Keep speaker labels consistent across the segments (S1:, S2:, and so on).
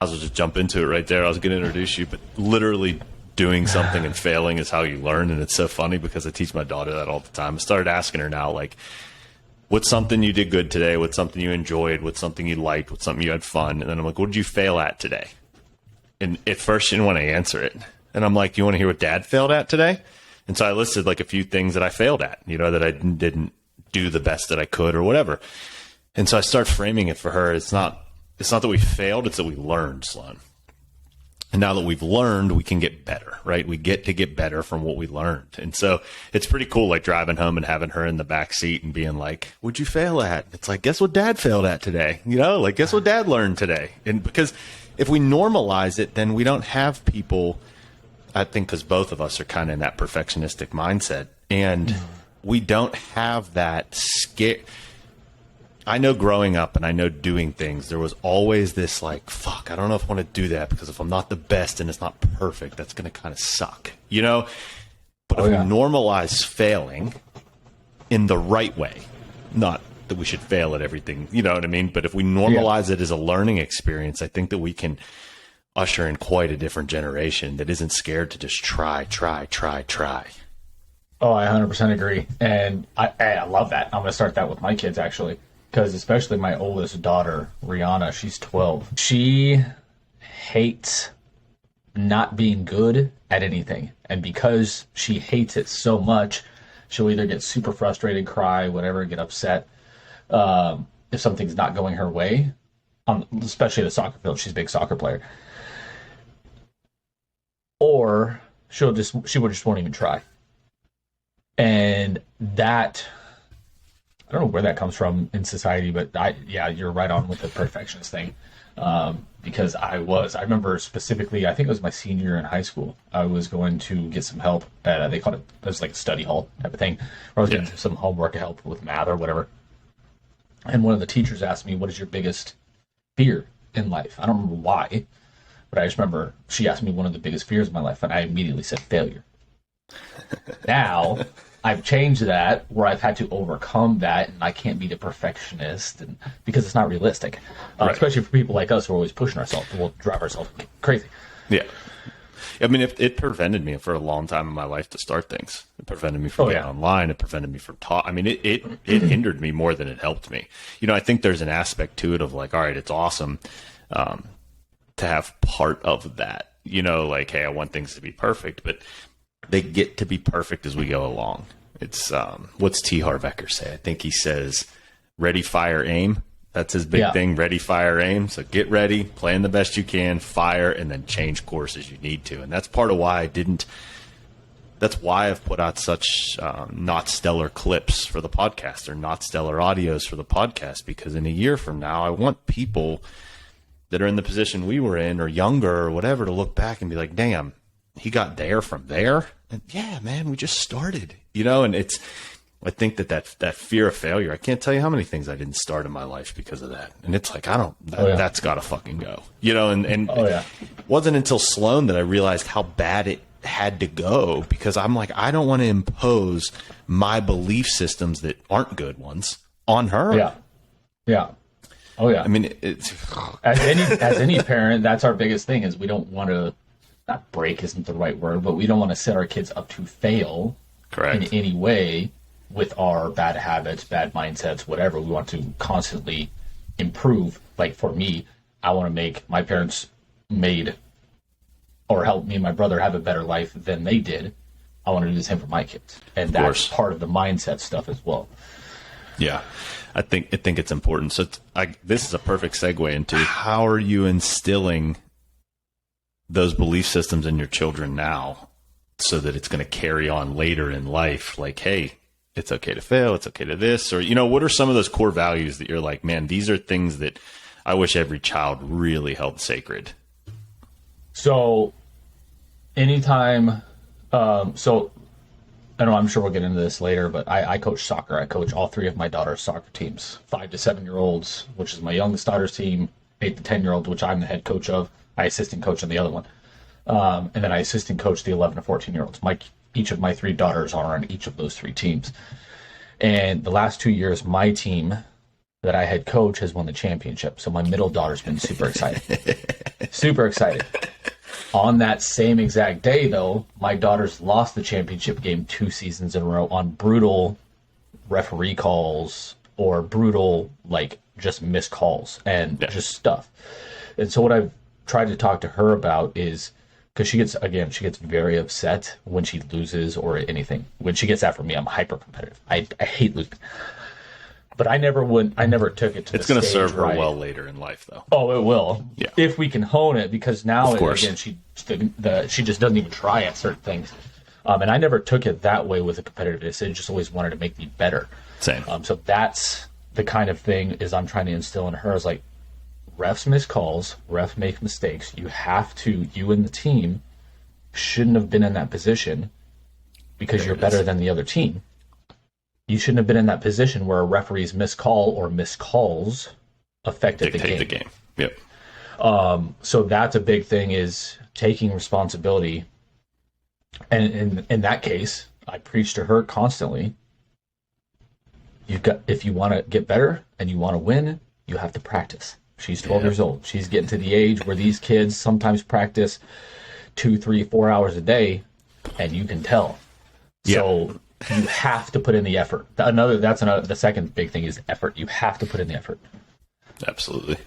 S1: I'll just jump into it right there. I was going to introduce you, but literally doing something and failing is how you learn. And it's so funny because I teach my daughter that all the time. I started asking her now, like, what's something you did good today? What's something you enjoyed? What's something you liked? What's something you had fun? And then I'm like, what did you fail at today? And at first she didn't want to answer it. And I'm like, you want to hear what Dad failed at today? And so I listed like a few things that I failed at, you know, that I didn't do the best that I could or whatever. And so I start framing it for her. It's not that we failed, it's that we learned, Sloan. And now that we've learned, we can get better, right? We get to get better from what we learned. And so it's pretty cool, like driving home and having her in the back seat and being like, what'd you fail at? It's like, guess what Dad failed at today? You know, like, guess what Dad learned today? And because if we normalize it, then we don't have people, I think, because both of us are kind of in that perfectionistic mindset. And we don't have that scare. I know growing up and I know doing things, there was always this like, fuck, I don't know if I want to do that because if I'm not the best and it's not perfect, that's going to kind of suck, you know? But if we normalize failing in the right way, not that we should fail at everything, you know what I mean? But if we normalize it as a learning experience, I think that we can usher in quite a different generation that isn't scared to just try.
S2: Oh, I 100% agree. And I love that. I'm going to start that with my kids, actually. Because especially my oldest daughter, Rihanna, she's 12. She hates not being good at anything. And because she hates it so much, she'll either get super frustrated, cry, whatever, get upset if something's not going her way, especially the soccer field. She's a big soccer player. Or she just won't even try. And that... I don't know where that comes from in society, but you're right on with the perfectionist thing. Because I remember specifically, I think it was my senior year in high school. I was going to get some help at, they called it was like a study hall type of thing, where I was getting some homework help with math or whatever. And one of the teachers asked me, what is your biggest fear in life? I don't remember why, but I just remember she asked me one of the biggest fears in my life, and I immediately said failure. Now, I've changed that where I've had to overcome that, and I can't be the perfectionist, and because it's not realistic, especially for people like us who are always pushing ourselves. We'll drive ourselves crazy.
S1: Yeah. I mean, it prevented me for a long time in my life to start things. It prevented me from getting online. It prevented me from talk. I mean, it hindered me more than it helped me. You know, I think there's an aspect to it of like, all right, it's awesome to have part of that. You know, like, hey, I want things to be perfect, but they get to be perfect as we go along. It's what's T. Harv Eker say? I think he says, ready, fire, aim. That's his big thing, ready, fire, aim. So get ready, plan the best you can, fire, and then change course as you need to. And that's part of why that's why I've put out such not stellar clips for the podcast or not stellar audios for the podcast, because in a year from now, I want people that are in the position we were in or younger or whatever to look back and be like, damn, he got there from there. And yeah, man, we just started, you know, and I think that fear of failure, I can't tell you how many things I didn't start in my life because of that. And it's like, that's gotta fucking go, you know, and it wasn't until Sloan that I realized how bad it had to go, because I'm like, I don't want to impose my belief systems that aren't good ones on her.
S2: Yeah. Yeah. Oh yeah.
S1: I mean, it's
S2: as any parent, that's our biggest thing is we don't want to, not break isn't the right word, but we don't want to set our kids up to fail in any way with our bad habits, bad mindsets, whatever. We want to constantly improve. Like for me, I want to make my parents or help me and my brother have a better life than they did. I want to do the same for my kids. And that's part of the mindset stuff as well.
S1: Yeah. I think it's important. So this is a perfect segue into how are you instilling those belief systems in your children now so that it's going to carry on later in life? Like, hey, it's okay to fail. It's okay to this, or, you know, what are some of those core values that you're like, man, these are things that I wish every child really held sacred?
S2: So anytime, so I know I'm sure we'll get into this later, but I coach soccer. I coach all three of my daughter's soccer teams, 5 to 7-year-olds, which is my youngest daughter's team, 8 to 10-year-olds, which I'm the head coach of. I assistant coach on the other one. And then I assistant coach the 11 to 14-year-olds. Each of my 3 daughters are on each of those 3 teams. And the last 2 years, my team that I head coach has won the championship. So my middle daughter's been super excited. Super excited. On that same exact day, though, my daughter's lost the championship game 2 seasons in a row on brutal referee calls or brutal, like, just missed calls and just stuff. And so what I've tried to talk to her about is, because she gets very upset when she loses or anything. When she gets that from me, I'm hyper competitive. I hate losing. But I never took it to
S1: It's
S2: the
S1: going to
S2: stage
S1: serve her
S2: where
S1: well later in life, though.
S2: Oh, it will.
S1: Yeah.
S2: If we can hone it, because now, again, she just doesn't even try at certain things. And I never took it that way with a competitiveness. It just always wanted to make me better.
S1: Same.
S2: So that's the kind of thing is I'm trying to instill in her is like, refs miss calls, refs make mistakes. You and the team shouldn't have been in that position because you're better than the other team. You shouldn't have been in that position where a referee's miscall or miscalls affected the game.
S1: Yep.
S2: So that's a big thing, is taking responsibility. And in that case, I preach to her constantly. If you want to get better and you want to win, you have to practice. She's 12 years old. She's getting to the age where these kids sometimes practice 2, 3, 4 hours a day, and you can tell. So you have to put in the effort. The second big thing is effort. You have to put in the effort.
S1: Absolutely.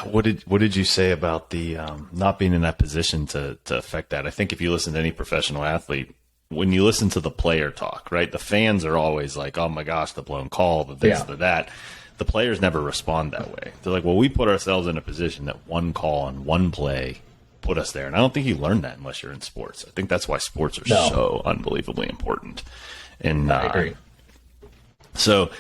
S1: What did you say about the not being in that position to affect that? I think if you listen to any professional athlete, when you listen to the player talk, right, the fans are always like, oh my gosh, the blown call, the this, the that. The players never respond that way. They're like, well, we put ourselves in a position that one call and one play put us there. And I don't think you learn that unless you're in sports. I think that's why sports are so unbelievably important. And
S2: I agree.
S1: So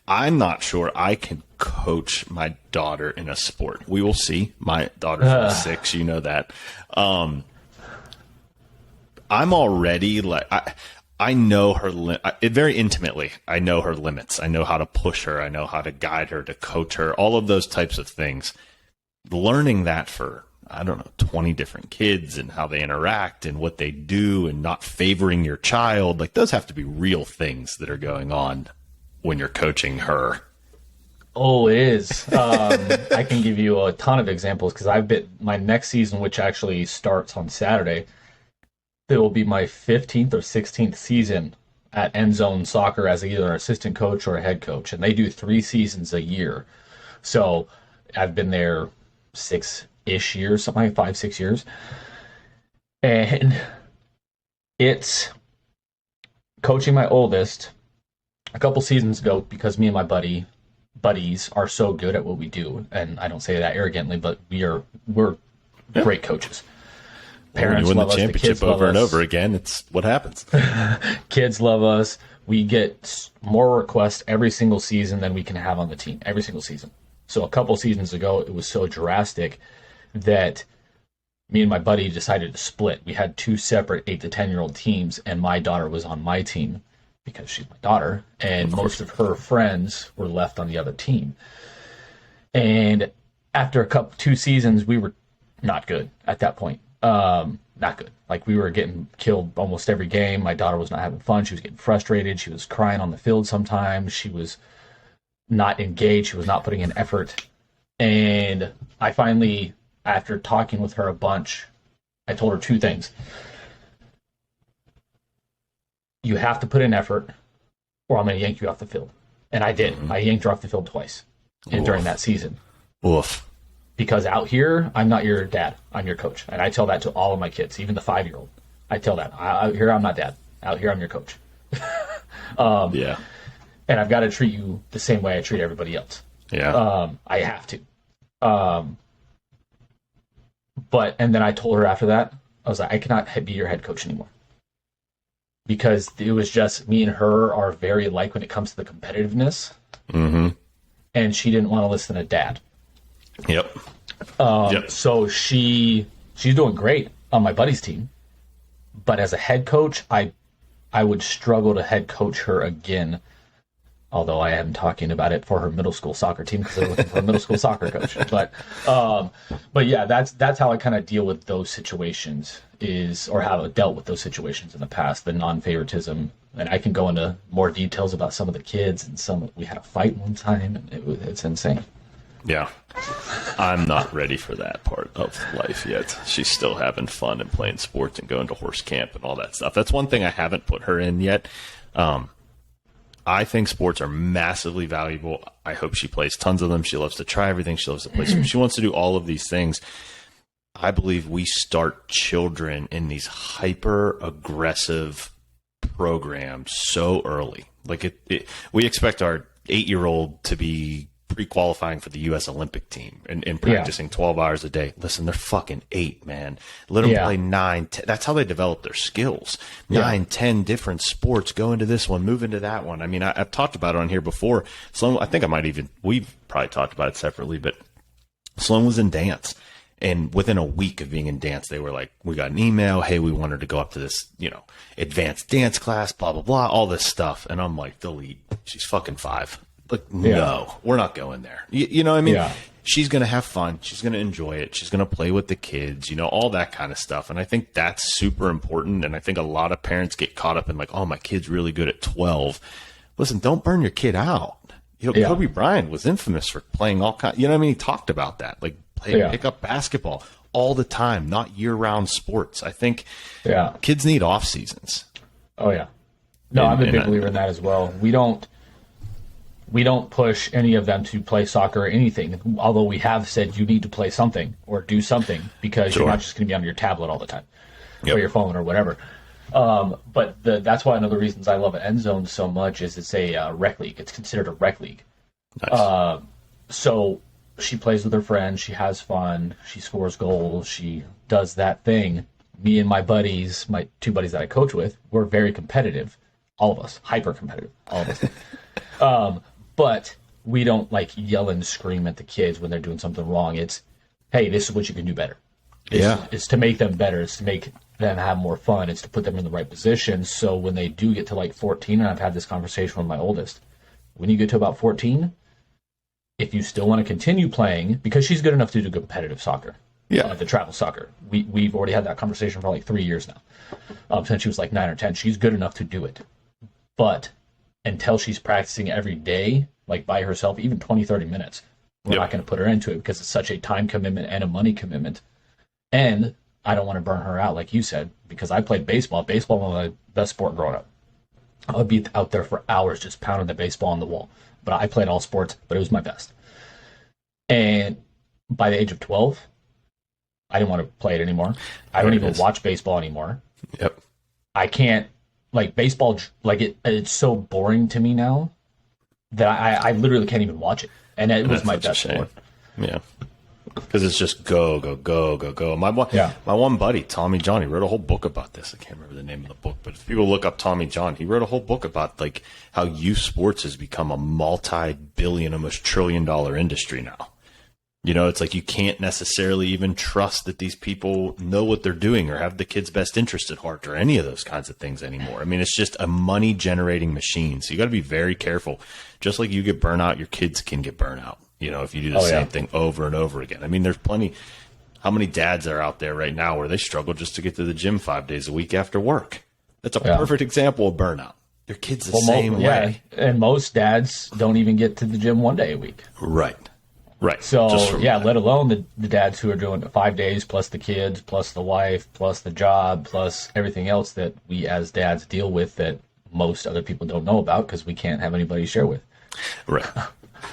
S1: I'm not sure I can coach my daughter in a sport. We will see. My daughter's 6, you know that. I'm already like, I know her very intimately. I know her limits. I know how to push her. I know how to guide her, to coach her, all of those types of things. Learning that for, 20 different kids and how they interact and what they do and not favoring your child, like those have to be real things that are going on when you're coaching her.
S2: Oh, it is. I can give you a ton of examples because my next season, which actually starts on Saturday, it will be my 15th or 16th season at End Zone Soccer as either an assistant coach or a head coach. And they do 3 seasons a year. So I've been there 6-ish years, something like 5, 6 years. And it's coaching my oldest a couple seasons ago, because me and my buddies are so good at what we do. And I don't say that arrogantly, but we're great coaches.
S1: Parents when you win the championship over and over again, it's what happens.
S2: Kids love us. We get more requests every single season than we can have on the team, every single season. So a couple seasons ago, it was so drastic that me and my buddy decided to split. We had 2 separate 8 to 10-year-old teams, and my daughter was on my team because she's my daughter, and most of her friends were left on the other team. And after 2 seasons, we were not good at that point. Not good. Like, we were getting killed almost every game. My daughter was not having fun. She was getting frustrated. She was crying on the field sometimes. She was not engaged. She was not putting in effort. And I finally, after talking with her a bunch, I told her 2 things. You have to put in effort, or I'm going to yank you off the field. And I did. I yanked her off the field twice during that season.
S1: Oof.
S2: Because out here, I'm not your dad. I'm your coach. And I tell that to all of my kids, even the 5-year-old. I tell that. Out here, I'm not dad. Out here, I'm your coach.
S1: Yeah.
S2: And I've got to treat you the same way I treat everybody else.
S1: Yeah.
S2: I have to. And then I told her after that, I was like, I cannot be your head coach anymore. Because it was just, me and her are very alike when it comes to the competitiveness.
S1: Mm-hmm.
S2: And she didn't want to listen to dad.
S1: Yep.
S2: So she's doing great on my buddy's team, but as a head coach, I would struggle to head coach her again. Although I am talking about it for her middle school soccer team because they're looking for a middle school soccer coach. But yeah, that's how I kind of deal with those situations. is, or have dealt with those situations in the past, the non-favoritism. And I can go into more details about some of the kids, and we had a fight one time, and it's insane.
S1: Yeah. I'm not ready for that part of life yet. She's still having fun and playing sports and going to horse camp and all that stuff. That's one thing I haven't put her in yet. I think sports are massively valuable. I hope she plays tons of them. She loves to try everything. She loves to play. She wants to do all of these things. I believe we start children in these hyper aggressive programs so early. Like we expect our 8-year-old to be pre-qualifying for the U.S. Olympic team and practicing 12 hours a day. Listen, they're fucking 8, man. Let them play 9, 10. That's how they develop their skills. 9, 10 different sports. Go into this one, move into that one. I mean, I've talked about it on here before. Sloan, I think we've probably talked about it separately, but Sloan was in dance. And within a week of being in dance, they were like, we got an email. Hey, we want her to go up to this, advanced dance class, blah, blah, blah, all this stuff. And I'm like, delete. She's fucking 5. Like, no, we're not going there. You know what I mean? Yeah. She's going to have fun. She's going to enjoy it. She's going to play with the kids, all that kind of stuff. And I think that's super important. And I think a lot of parents get caught up in like, oh, my kid's really good at 12. Listen, don't burn your kid out. Kobe Bryant was infamous for playing all kinds. He talked about that. Like, pick up basketball all the time, not year-round sports. I think kids need off seasons. Oh, yeah.
S2: No, I'm a big believer in that as well. We don't push any of them to play soccer or anything, although we have said you need to play something or do something because you're not just going to be on your tablet all the time or your phone or whatever. But that's why one of the reasons I love End Zone so much is it's a rec league. It's considered a rec league. Nice. So she plays with her friends. She has fun. She scores goals. She does that thing. Me and my buddies, my 2 buddies that I coach with, we're very competitive. All of us, hyper competitive. All of us. But we don't like yell and scream at the kids when they're doing something wrong. It's, hey, this is what you can do better. It's to make them better. It's to make them have more fun. It's to put them in the right position. So when they do get to like 14, and I've had this conversation with my oldest, when you get to about 14, if you still want to continue playing, because she's good enough to do competitive soccer, the travel soccer. We've already had that conversation for like 3 years now. Since she was like 9 or 10, she's good enough to do it. But until she's practicing every day, like by herself, even 20, 30 minutes, we're not going to put her into it because it's such a time commitment and a money commitment. And I don't want to burn her out, like you said, because I played baseball. Baseball was my best sport growing up. I would be out there for hours just pounding the baseball on the wall. But I played all sports, but it was my best. And by the age of 12, I didn't want to play it anymore. I don't even watch baseball anymore.
S1: Yep.
S2: I can't. Like baseball, like it's so boring to me now that I literally can't even watch it. And it was my best sport.
S1: Yeah. Because it's just go, go, go, go, go. My one buddy, Tommy John, he wrote a whole book about this. I can't remember the name of the book, but if people look up Tommy John, he wrote a whole book about like how youth sports has become a multi-billion, almost $1 trillion industry now. It's like you can't necessarily even trust that these people know what they're doing or have the kid's best interest at heart or any of those kinds of things anymore. I mean, it's just a money generating machine. So you got to be very careful. Just like you get burnout, your kids can get burnout, if you do the same thing over and over again. I mean, there's plenty. How many dads are out there right now where they struggle just to get to the gym 5 days a week after work? That's a perfect example of burnout. Your kid's the same way.
S2: And most dads don't even get to the gym 1 day a week.
S1: Right. Right.
S2: So, let alone the dads who are doing 5 days plus the kids, plus the wife, plus the job, plus everything else that we as dads deal with that most other people don't know about because we can't have anybody to share with.
S1: Right.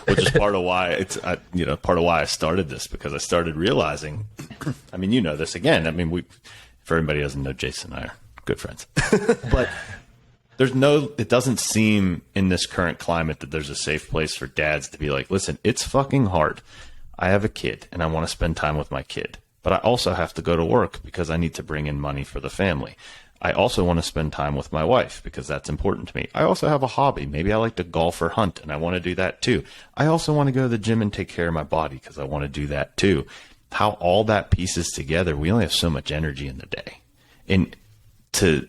S1: Which is part of why part of why I started this, because I started realizing, I mean, this again. I mean, for anybody who doesn't know, Jason and I are good friends, but it doesn't seem in this current climate that there's a safe place for dads to be like, listen, it's fucking hard. I have a kid and I want to spend time with my kid, but I also have to go to work because I need to bring in money for the family. I also want to spend time with my wife because that's important to me. I also have a hobby. Maybe I like to golf or hunt and I want to do that too. I also want to go to the gym and take care of my body because I want to do that too. How all that pieces together, we only have so much energy in the day. And to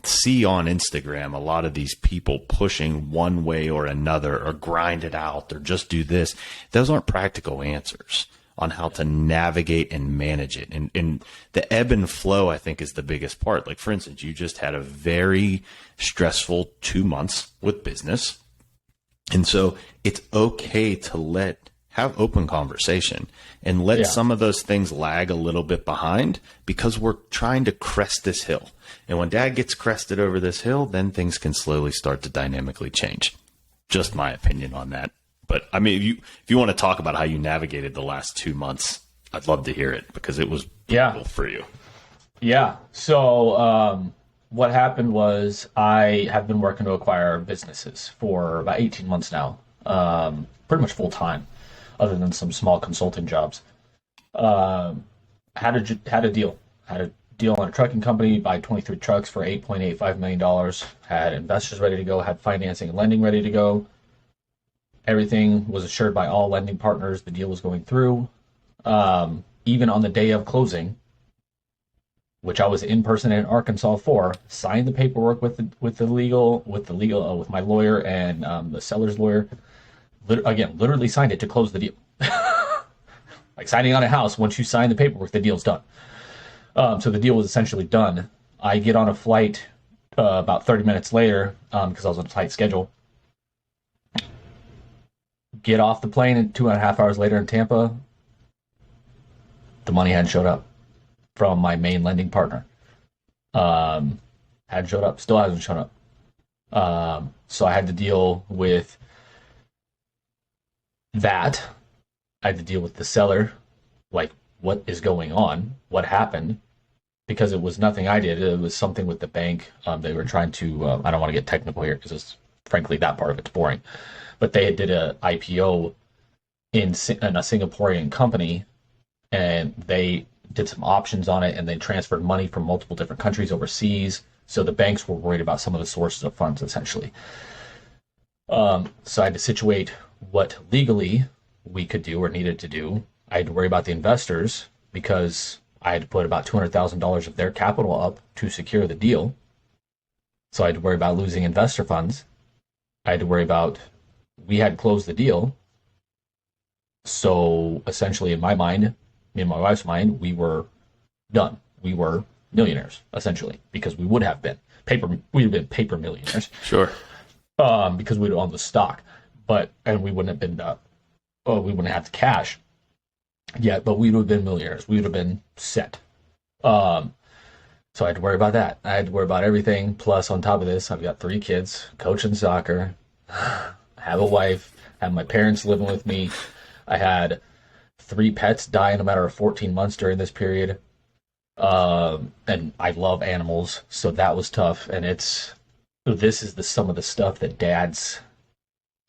S1: see on Instagram a lot of these people pushing one way or another or grind it out or just do this, those aren't practical answers. on how to navigate and manage it. And the ebb and flow, I think, is the biggest part. Like, for instance, you just had a very stressful 2 months with business. And so it's okay to have open conversation and let some of those things lag a little bit behind, because we're trying to crest this hill. And when dad gets crested over this hill, then things can slowly start to dynamically change. Just my opinion on that. But I mean, if you want to talk about how you navigated the last 2 months, I'd love to hear it, because it was brutal for you.
S2: Yeah. So what happened was I have been working to acquire businesses for about 18 months now, pretty much full time, other than some small consulting jobs. Had a deal on a trucking company, buy 23 trucks for $8.85 million. Had investors ready to go, had financing and lending ready to go. Everything was assured by all lending partners. The deal was going through. Even on the day of closing, which I was in person in Arkansas for, signed the paperwork with my lawyer and the seller's lawyer. Literally signed it to close the deal. Like signing on a house, once you sign the paperwork, the deal's done. So the deal was essentially done. I get on a flight about 30 minutes later, because I was on a tight schedule. Get off the plane, and 2.5 hours later in Tampa, the money hadn't showed up from my main lending partner. Hadn't showed up, still hasn't shown up. So I had to deal with that. I had to deal with the seller, like, what is going on? What happened? Because it was nothing I did. It was something with the bank. They were trying to, I don't want to get technical here, because it's, frankly, that part of it's boring. But they did a IPO in a Singaporean company, and they did some options on it, and they transferred money from multiple different countries overseas. So the banks were worried about some of the sources of funds, essentially. So I had to situate what legally we could do or needed to do. I had to worry about the investors, because I had to put about $200,000 of their capital up to secure the deal. So I had to worry about losing investor funds. I had to worry about, we had closed the deal. So essentially, in my mind, me and my wife's mind, we were done. We were millionaires, essentially, because we would have been paper millionaires.
S1: Sure.
S2: Because we'd owned the stock, and we wouldn't have been, we wouldn't have the cash yet, but we would have been millionaires. We would have been set. So I had to worry about that. I had to worry about everything. Plus, on top of this, I've got 3 kids, coaching soccer, have a wife, have my parents living with me. I had 3 pets die in a matter of 14 months during this period. And I love animals, so that was tough. And this is some of the stuff that dads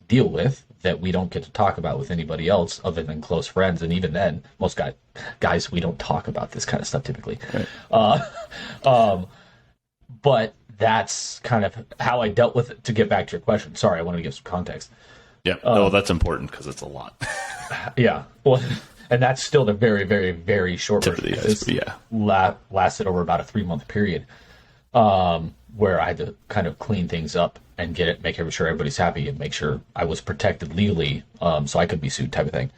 S2: deal with that we don't get to talk about with anybody else other than close friends. And even then, most guys, we don't talk about this kind of stuff typically. Right. But that's kind of how I dealt with it. To get back to your question, sorry, I wanted to give some context.
S1: Yeah, no, that's important, because it's a lot.
S2: Yeah, well, and that's still the very, very, very short version. Lasted over about a 3-month period, where I had to kind of clean things up and make sure everybody's happy, and make sure I was protected legally, so I could be sued, type of thing.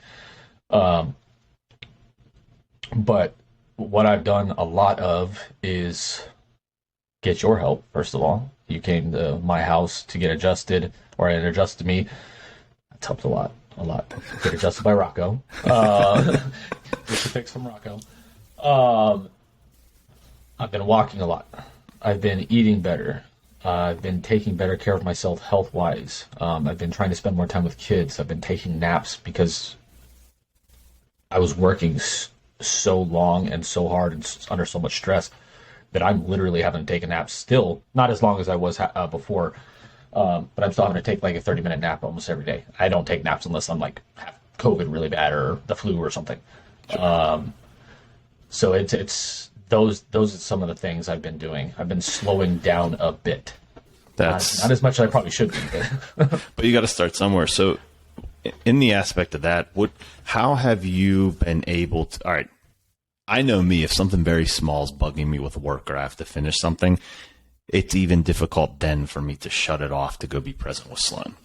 S2: But what I've done a lot of is get your help. First of all, you came to my house to get adjusted, or it adjusted me. That's helped a lot. Get adjusted by Rocco. Just to fix from Rocco. I've been walking a lot. I've been eating better. I've been taking better care of myself health-wise. I've been trying to spend more time with kids. I've been taking naps, because I was working so long and so hard and under so much stress that I'm literally having to take a nap still. Not as long as I was before, but I'm still having to take like a 30-minute nap almost every day. I don't take naps unless I'm like have COVID really bad or the flu or something. So it's those are some of the things I've been doing. I've been slowing down a bit. That's not as much as I probably should be.
S1: But you got to start somewhere. So in the aspect of that, how have you been able to, all right, I know me, if something very small is bugging me with work or I have to finish something, it's even difficult then for me to shut it off to go be present with Sloan.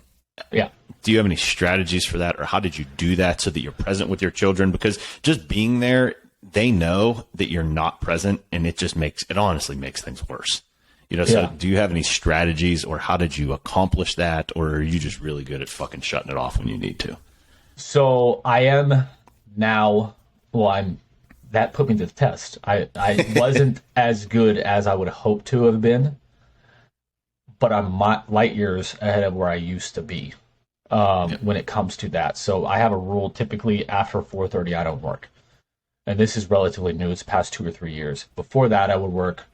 S2: Yeah.
S1: Do you have any strategies for that, or how did you do that so that you're present with your children? Because just being there, they know that you're not present, and it honestly makes things worse. So do you have any strategies, or how did you accomplish that? Or are you just really good at fucking shutting it off when you need to?
S2: So I am now, that put me to the test. I wasn't as good as I would hope to have been, but I'm light years ahead of where I used to be when it comes to that. So I have a rule, typically after 4:30, I don't work. And this is relatively new. It's past 2 or 3 years. Before that, I would work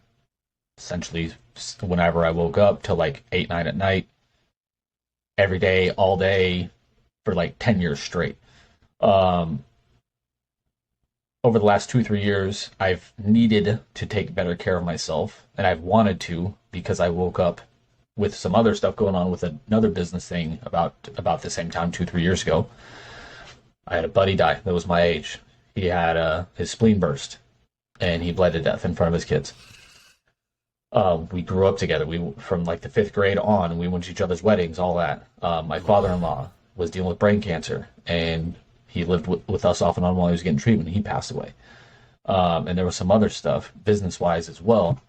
S2: essentially whenever I woke up till like 8, 9 at night, every day, all day, for like 10 years straight. Over the last 2, 3 years, I've needed to take better care of myself, and I've wanted to because I woke up with some other stuff going on with another business thing about the same time 2, 3 years ago. I had a buddy die that was my age. He had his spleen burst, and he bled to death in front of his kids. We grew up together. From like the 5th grade on, we went to each other's weddings, all that. My father-in-law was dealing with brain cancer, and he lived with us off and on while he was getting treatment. He passed away. And there was some other stuff, business-wise as well.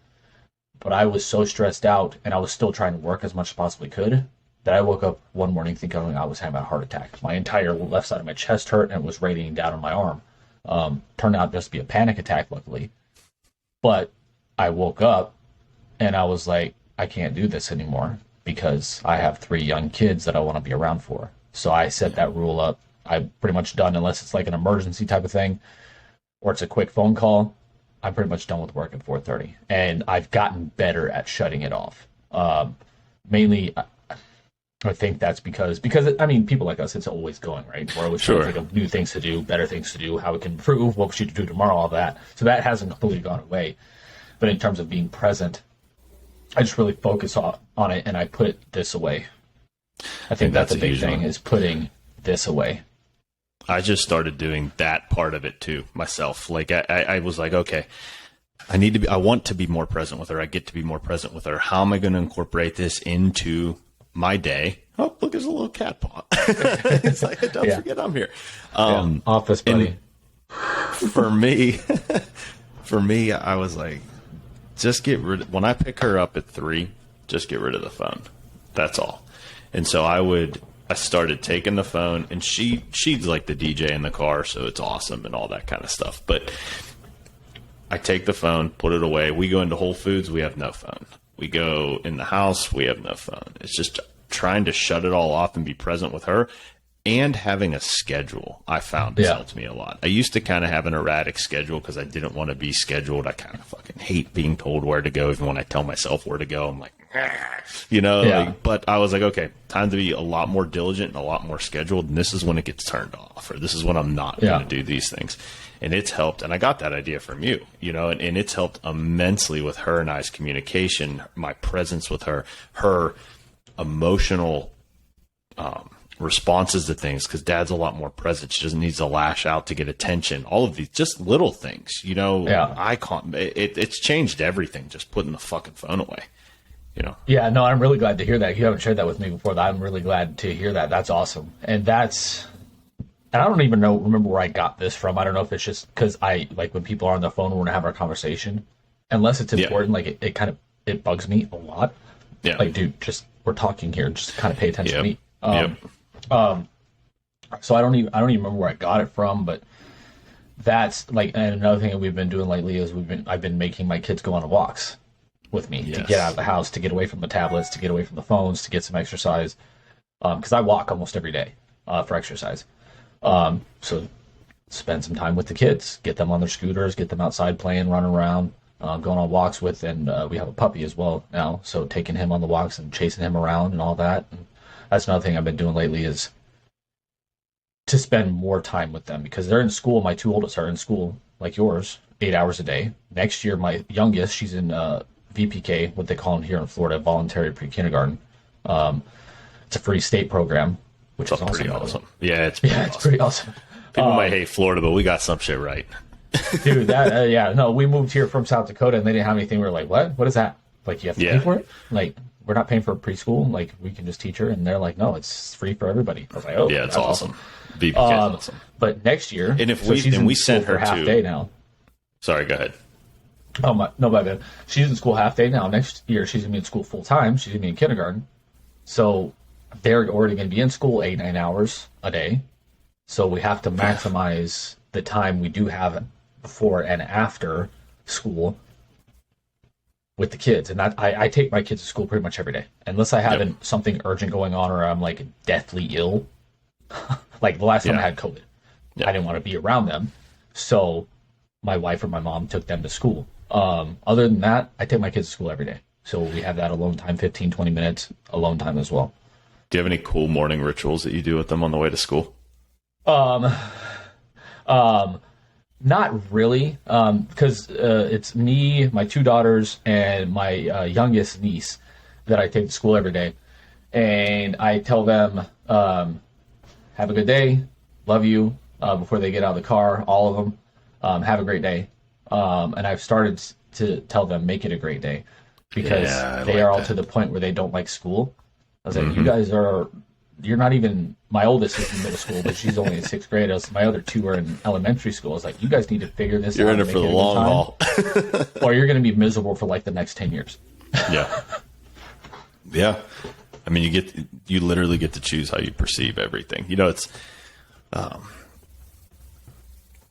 S2: But I was so stressed out, and I was still trying to work as much as possibly could, that I woke up one morning thinking I was having a heart attack. My entire left side of my chest hurt, and it was radiating down on my arm. Turned out just to be a panic attack, luckily. But I woke up, and I was like, I can't do this anymore because I have 3 young kids that I want to be around for. So I set that rule up. I'm pretty much done unless it's like an emergency type of thing or it's a quick phone call. I'm pretty much done with work at 4:30. And I've gotten better at shutting it off. Mainly, I think that's because I mean, people like us, it's always going, right? We're always trying to think of new things to do, better things to do, how we can improve, what we should do tomorrow, all that. So that hasn't completely gone away. But in terms of being present, I just really focus on it, and I put this away. I think that's a big thing, is putting this away.
S1: I just started doing that part of it too myself. Like I was like, okay, I want to be more present with her. I get to be more present with her. How am I going to incorporate this into my day? Oh, look, there's a little cat paw. It's like, don't forget I'm here.
S2: Office buddy.
S1: For me, I was like, just when I pick her up at 3, just get rid of the phone. That's all. And so I started taking the phone, and she's like the DJ in the car, so it's awesome and all that kind of stuff. But I take the phone, put it away. We go into Whole Foods, we have no phone. We go in the house, we have no phone. It's just trying to shut it all off and be present with her. And having a schedule, I found has helped me a lot. I used to kind of have an erratic schedule because I didn't want to be scheduled. I kind of fucking hate being told where to go. Even when I tell myself where to go, I'm like, but I was like, okay, time to be a lot more diligent and a lot more scheduled. And this is when it gets turned off, or this is when I'm not going to do these things. And it's helped. And I got that idea from you, and it's helped immensely with her and I's communication, my presence with her, her emotional, responses to things, because Dad's a lot more present. She doesn't need to lash out to get attention. All of these just little things, it's changed everything, just putting the fucking phone away,
S2: Yeah, no, I'm really glad to hear that. You haven't shared that with me before. I'm really glad to hear that. That's awesome. And I don't even remember where I got this from. I don't know if it's just because I like when people are on the phone, we're going to have our conversation, unless it's important, like it bugs me a lot. Yeah. Like, dude, just, we're talking here. Just kind of pay attention to me. So I don't even remember where I got it from, but that's like, and another thing that we've been doing lately is I've been making my kids go on walks with me to get out of the house, to get away from the tablets, to get away from the phones, to get some exercise. Cause I walk almost every day, for exercise. So spend some time with the kids, get them on their scooters, get them outside playing, running around, going on walks with, and we have a puppy as well now. So taking him on the walks and chasing him around and all that. And that's another thing I've been doing lately, is to spend more time with them, because they're in school. My 2 oldest are in school like yours, 8 hours a day. Next year, my youngest, she's in VPK, what they call it here in Florida, voluntary pre-kindergarten. It's a free state program, which is
S1: pretty awesome. Yeah, it's
S2: pretty awesome.
S1: People might hate Florida, but we got some shit right.
S2: Dude, that we moved here from South Dakota, and they didn't have anything. We were like, what is that? Like, you have to pay for it? Like, we're not paying for preschool. Like, we can just teach her. And they're like, no, it's free for everybody. I was like, oh,
S1: Yeah, it's
S2: that's
S1: awesome. VPK is awesome.
S2: But next year,
S1: And if
S2: she's in
S1: we
S2: school
S1: sent her
S2: for half
S1: to,
S2: day now.
S1: sorry, go ahead.
S2: Oh my, no, my bad. She's in school half day now. Next year, she's gonna be in school full time. She's gonna be in kindergarten. So they're already gonna be in school 8-9 hours a day. So we have to maximize the time we do have before and after school with the kids. And that I take my kids to school pretty much every day, unless I have something urgent going on or I'm like deathly ill. Like the last time I had COVID, I didn't want to be around them. So my wife or my mom took them to school. Other than that, I take my kids to school every day. So we have that alone time, 15, 20 minutes alone time as well.
S1: Do you have any cool morning rituals that you do with them on the way to school?
S2: Not really, because it's me, my 2 daughters, and my youngest niece that I take to school every day. And I tell them, have a good day, love you, before they get out of the car, all of them. Have a great day. And I've started to tell them, make it a great day, because they are all to the point where they don't like school. I was like, you guys you're not even, my oldest is in middle school, but she's only in 6th grade. My other 2 are in elementary school. I was like, you guys need to figure this out.
S1: You're in it for the long haul.
S2: Or you're going to be miserable for like the next 10 years.
S1: Yeah. Yeah. I mean, you literally get to choose how you perceive everything. You know, it's,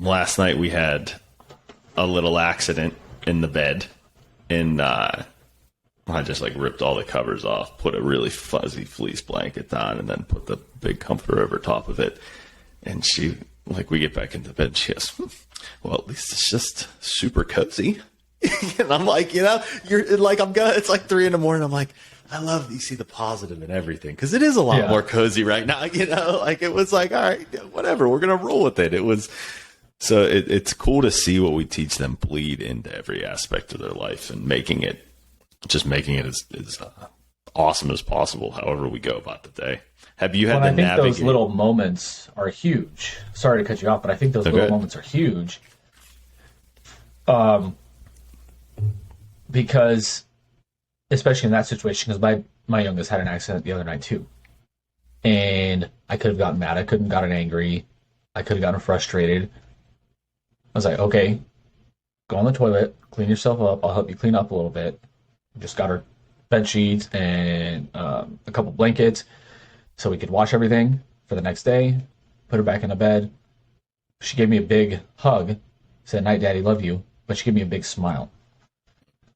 S1: last night we had a little accident in the bed, and I just like ripped all the covers off, put a really fuzzy fleece blanket on, and then put the big comforter over top of it. And she, like, we get back into bed, and she goes, well, at least it's just super cozy. And I'm like, you know, you're like, it's like 3 a.m. I'm like, I love you see the positive in everything, because it is a lot more cozy right now. You know, like, it was like, all right, whatever, we're gonna roll with it. It was so it's cool to see what we teach them bleed into every aspect of their life, and making it as awesome as possible. However we go about the day. Have you had to navigate? I think
S2: those little moments are huge. Sorry to cut you off, but I think those little moments are huge. Because, especially in that situation, because my youngest had an accident the other night too. And I could have gotten mad. I could have gotten angry. I could have gotten frustrated. I was like, okay, go on the toilet, clean yourself up. I'll help you clean up a little bit. Just got her bed sheets and a couple blankets so we could wash everything for the next day, put her back in the bed. She gave me a big hug, said, night, Daddy, love you. But she gave me a big smile,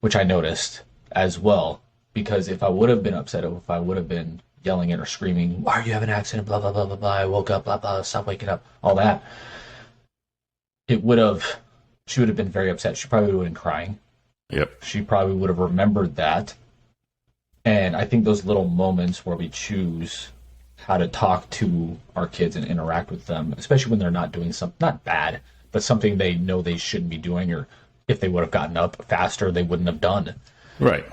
S2: which I noticed as well, because if I would have been upset, or if I would have been yelling at her, screaming, why are you having an accident, blah, blah, blah, blah, blah, I woke up, blah, blah, stop waking up, all that, she would have been very upset. She probably would have been crying.
S1: Yep.
S2: She probably would have remembered that. And I think those little moments where we choose how to talk to our kids and interact with them, especially when they're not doing something, not bad, but something they know they shouldn't be doing, or if they would have gotten up faster, they wouldn't have done.
S1: Right.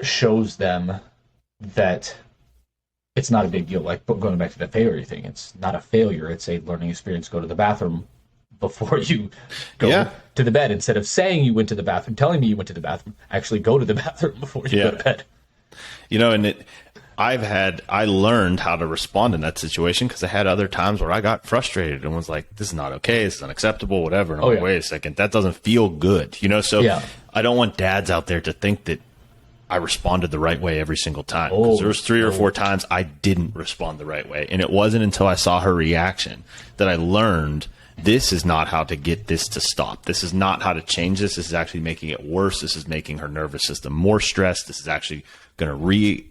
S2: Shows them that it's not a big deal. Like, going back to the failure thing, it's not a failure. It's a learning experience. Go to the bathroom before you go to the bed. Instead of saying you went to the bathroom, telling me you went to the bathroom, actually go to the bathroom before you go to bed.
S1: You know, and I learned how to respond in that situation, because I had other times where I got frustrated and was like, this is not okay, this is unacceptable, whatever. And I'm like, wait a second, that doesn't feel good. You know, so I don't want dads out there to think that I responded the right way every single time. Because there was 3 or 4 times I didn't respond the right way. And it wasn't until I saw her reaction that I learned, this is not how to get this to stop. This is not how to change this. This is actually making it worse. This is making her nervous system more stressed. This is actually going to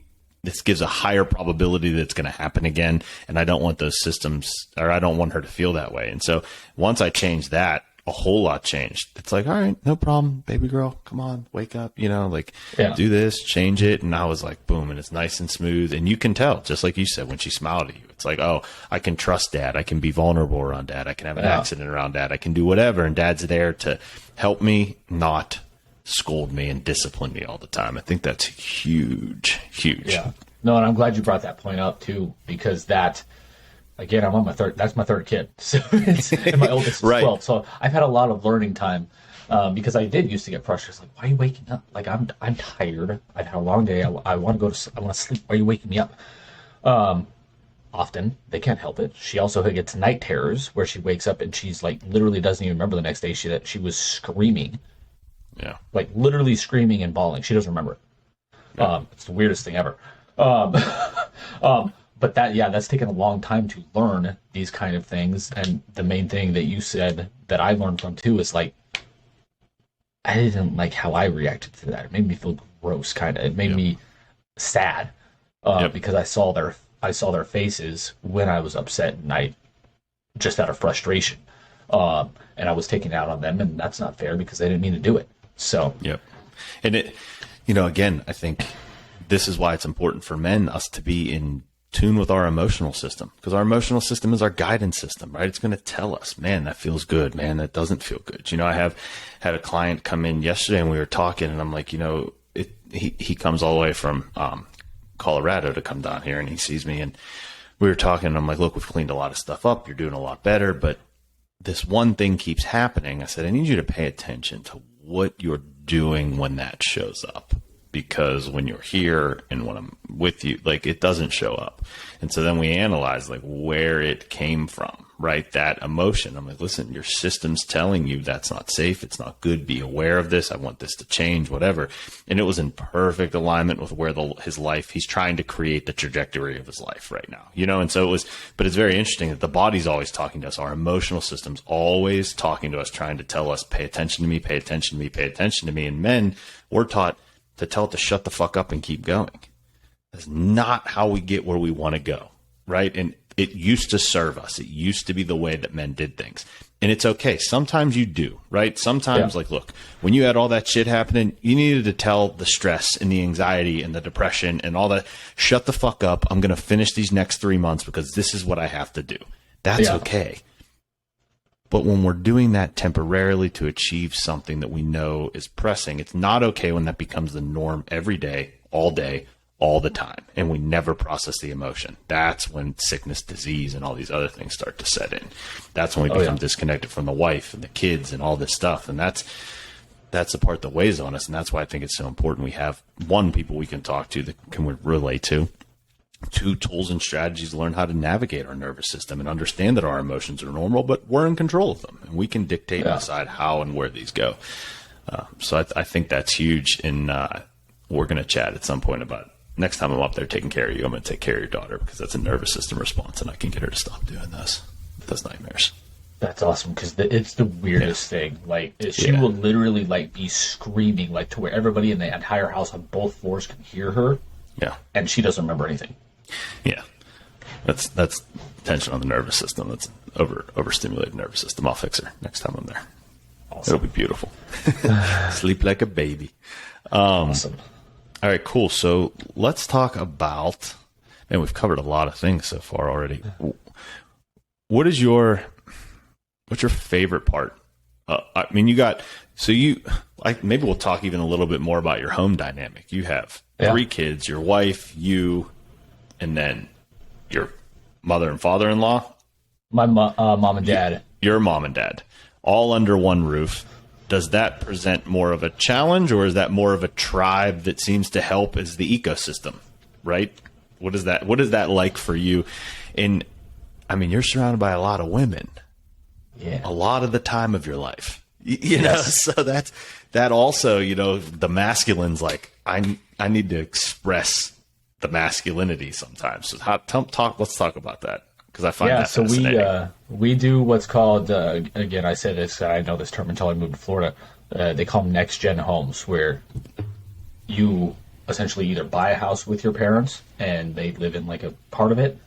S1: this gives a higher probability that it's going to happen again. And I don't want those systems, or I don't want her to feel that way. And so once I changed that, a whole lot changed. It's like, all right, no problem, baby girl, come on, wake up, you know, like do this, change it. And I was like, boom, and it's nice and smooth. And you can tell, just like you said, when she smiled at you, it's like, oh, I can trust dad. I can be vulnerable around dad. I can have an accident around dad. I can do whatever. And dad's there to help me, not scold me and discipline me all the time. I think that's huge.
S2: Yeah. No, and I'm glad you brought that point up too, because that again, I'm on my third. That's my third kid, so and my oldest is
S1: Right.
S2: 12. So I've had a lot of learning time because I did used to get frustrated. Like, why are you waking up? Like, I'm tired. I've had a long day. I want to go to. I want to sleep. Why are you waking me up? Often they can't help it. She also gets night terrors where she wakes up and she's like literally doesn't even remember the next day that she was screaming,
S1: Yeah.
S2: like literally screaming and bawling. She doesn't remember it. It's the weirdest thing ever. Um, but that's taken a long time to learn these kind of things. And the main thing that you said that I learned from too is like, I didn't like how I reacted to that. It made me feel gross, kind of. It made me sad because I saw their faces when I was upset and I just out of frustration. And I was taking it out on them, and that's not fair because they didn't mean to do it. So,
S1: Yep. And it, again, I think this is why it's important for men, us to be in tune with our emotional system, because our emotional system is our guidance system, right? It's going to tell us, man, that feels good, man, that doesn't feel good. I have had a client come in yesterday and we were talking, and I'm like, he comes all the way from Colorado to come down here, and he sees me, and we were talking, and I'm like, look, we've cleaned a lot of stuff up. You're doing a lot better, but this one thing keeps happening. I said, I need you to pay attention to what you're doing when that shows up, because when you're here and when I'm with you, like, it doesn't show up. And so then we analyze like where it came from, right? That emotion. I'm like, listen, your system's telling you that's not safe. It's not good. Be aware of this. I want this to change, whatever. And it was in perfect alignment with where his life, he's trying to create the trajectory of his life right now, and so it was, but it's very interesting that the body's always talking to us. Our emotional system's always talking to us, trying to tell us, pay attention to me, pay attention to me, pay attention to me. And men, we're taught to tell it to shut the fuck up and keep going. That's not how we get where we want to go, right? And it used to serve us. It used to be the way that men did things. And it's okay. Sometimes you do, right? Sometimes, like, look, when you had all that shit happening, you needed to tell the stress and the anxiety and the depression and all that, shut the fuck up. I'm going to finish these next 3 months because this is what I have to do. That's okay. But when we're doing that temporarily to achieve something that we know is pressing, it's not okay when that becomes the norm every day, all the time, and we never process the emotion. That's when sickness, disease, and all these other things start to set in. That's when we become disconnected from the wife and the kids and all this stuff. And that's the part that weighs on us. And that's why I think it's so important we have, one, people we can talk to that can relate to, two, tools and strategies to learn how to navigate our nervous system and understand that our emotions are normal, but we're in control of them, and we can dictate and decide how and where these go. So I think that's huge. And we're going to chat at some point about, next time I'm up there taking care of you, I'm going to take care of your daughter, because that's a nervous system response, and I can get her to stop doing those nightmares.
S2: that's awesome because it's the weirdest thing. Like, she will literally like be screaming like to where everybody in the entire house on both floors can hear her.
S1: Yeah,
S2: and she doesn't remember anything.
S1: Yeah, that's tension on the nervous system. That's overstimulated nervous system. I'll fix her next time I'm there.
S2: Awesome.
S1: It'll be beautiful. Sleep like a baby.
S2: Awesome.
S1: All right, cool. So let's talk about, and we've covered a lot of things so far already. What's your favorite part? I mean, maybe we'll talk even a little bit more about your home dynamic. You have 3 kids, your wife, you, and then your mother and father-in-law.
S2: My mom and dad.
S1: Your mom and dad, all under one roof. Does that present more of a challenge, or is that more of a tribe that seems to help as the ecosystem, right? What is that like for you? And I mean, you're surrounded by a lot of women, a lot of the time of your life, know, so that also, the masculine's like, I need to express the masculinity sometimes. So let's talk about that. Because I find that fascinating.
S2: So we do what's called, again, I said this, I know this term until I moved to Florida. They call them next gen homes, where you essentially either buy a house with your parents and they live in like a part of it,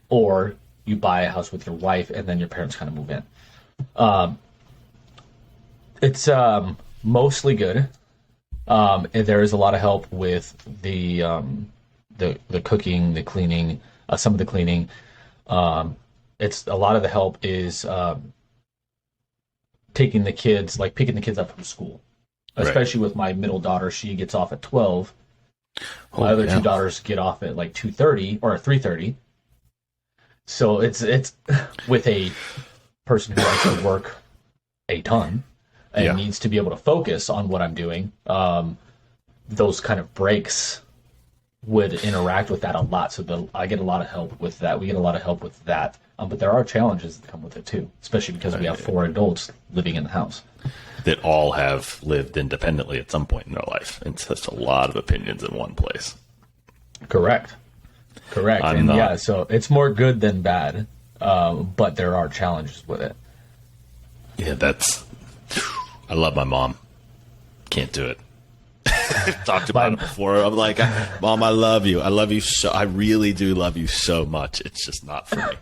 S2: or you buy a house with your wife and then your parents kind of move in. It's mostly good. And there is a lot of help with the cooking, the cleaning, some of the cleaning. It's a lot of the help is picking the kids up from school, especially with my middle daughter. She gets off at 12. My other 2 daughters get off at like 2:30 or 3:30. So it's with a person who likes to work a ton and needs to be able to focus on what I'm doing. Those kind of breaks would interact with that a lot. So I get a lot of help with that. We get a lot of help with that. But there are challenges that come with it too, especially because we have 4 adults living in the house
S1: that all have lived independently at some point in their life. It's just a lot of opinions in one place.
S2: Correct. So it's more good than bad, but there are challenges with it.
S1: Yeah, I love my mom. Can't do it. I've talked about it before. I'm like, Mom, I love you. I love you so. I really do love you so much. It's just not for me.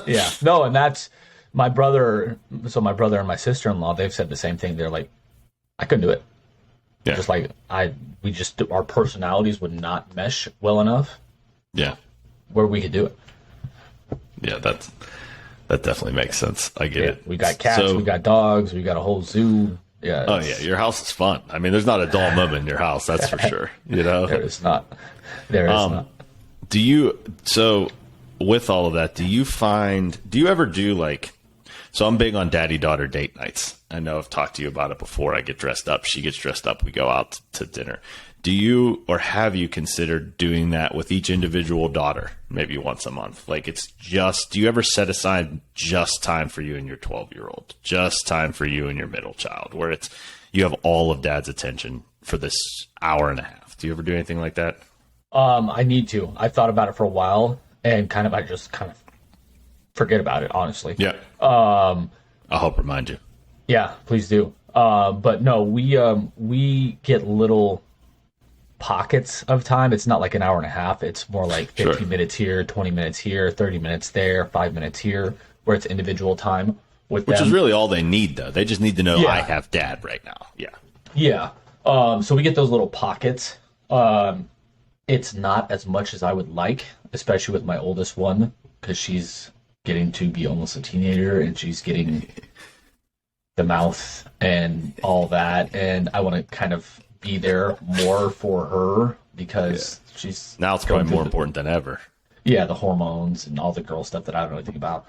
S2: Yeah. No, and that's my brother. So my brother and my sister-in-law, they've said the same thing. They're like, I couldn't do it. Yeah. Just like our personalities would not mesh well enough.
S1: Yeah.
S2: Where we could do it.
S1: Yeah, that definitely makes sense. I get it.
S2: We got cats, we got dogs, we got a whole zoo. Yeah.
S1: Oh yeah, your house is fun. I mean, there's not a dull moment in your house, that's for sure. You know,
S2: there is not. Not.
S1: So with all of that, do you ever do like? So I'm big on daddy-daughter date nights. I know I've talked to you about it before. I get dressed up, she gets dressed up, we go out to dinner. Do you or have you considered doing that with each individual daughter, maybe once a month? Like do you ever set aside just time for you and your 12-year-old, just time for you and your middle child, where you have all of dad's attention for this hour and a half? Do you ever do anything like that?
S2: I need to. I've thought about it for a while and I just kind of forget about it, honestly.
S1: Yeah. I'll help remind you.
S2: Yeah, please do. But no, we get little pockets of time. It's not like an hour and a half. It's more like 15 minutes here, 20 minutes here, 30 minutes there, 5 minutes here, where it's individual time with them.
S1: Which is really all they need, though. They just need to know I have dad right now. Yeah.
S2: Yeah. So we get those little pockets. It's not as much as I would like, especially with my oldest one, because she's getting to be almost a teenager and she's getting the mouth and all that. And I want to kind of be there more for her because she's
S1: now it's probably more important than ever.
S2: Yeah, the hormones and all the girl stuff that I don't really think about.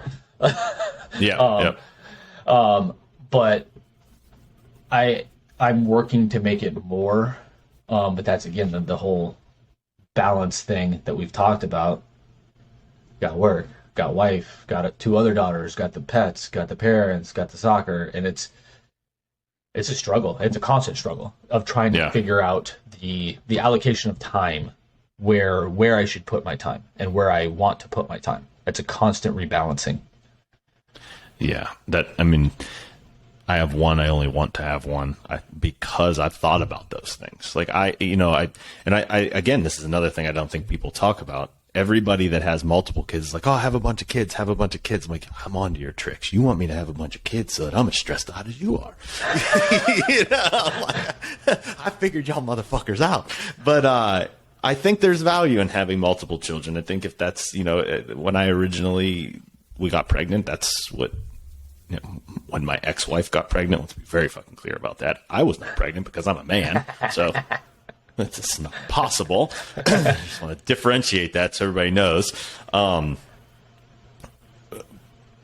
S2: But I'm working to make it more. But that's again the whole balance thing that we've talked about. Got work, got wife, got 2 other daughters, got the pets, got the parents, got the soccer, and it's a struggle. It's a constant struggle of trying to figure out the allocation of time, where I should put my time and where I want to put my time. It's a constant rebalancing. Yeah,
S1: I have one. I only want to have one because I've thought about those things. Like again, this is another thing I don't think people talk about. Everybody that has multiple kids is like, oh, have a bunch of kids. I'm like, I'm on to your tricks. You want me to have a bunch of kids so that I'm as stressed out as you are. I figured y'all motherfuckers out. But I think there's value in having multiple children. I think if that's, when we got pregnant, that's what, when my ex-wife got pregnant, let's be very fucking clear about that. I was not pregnant because I'm a man. So it's just not possible. I just want to differentiate that so everybody knows. But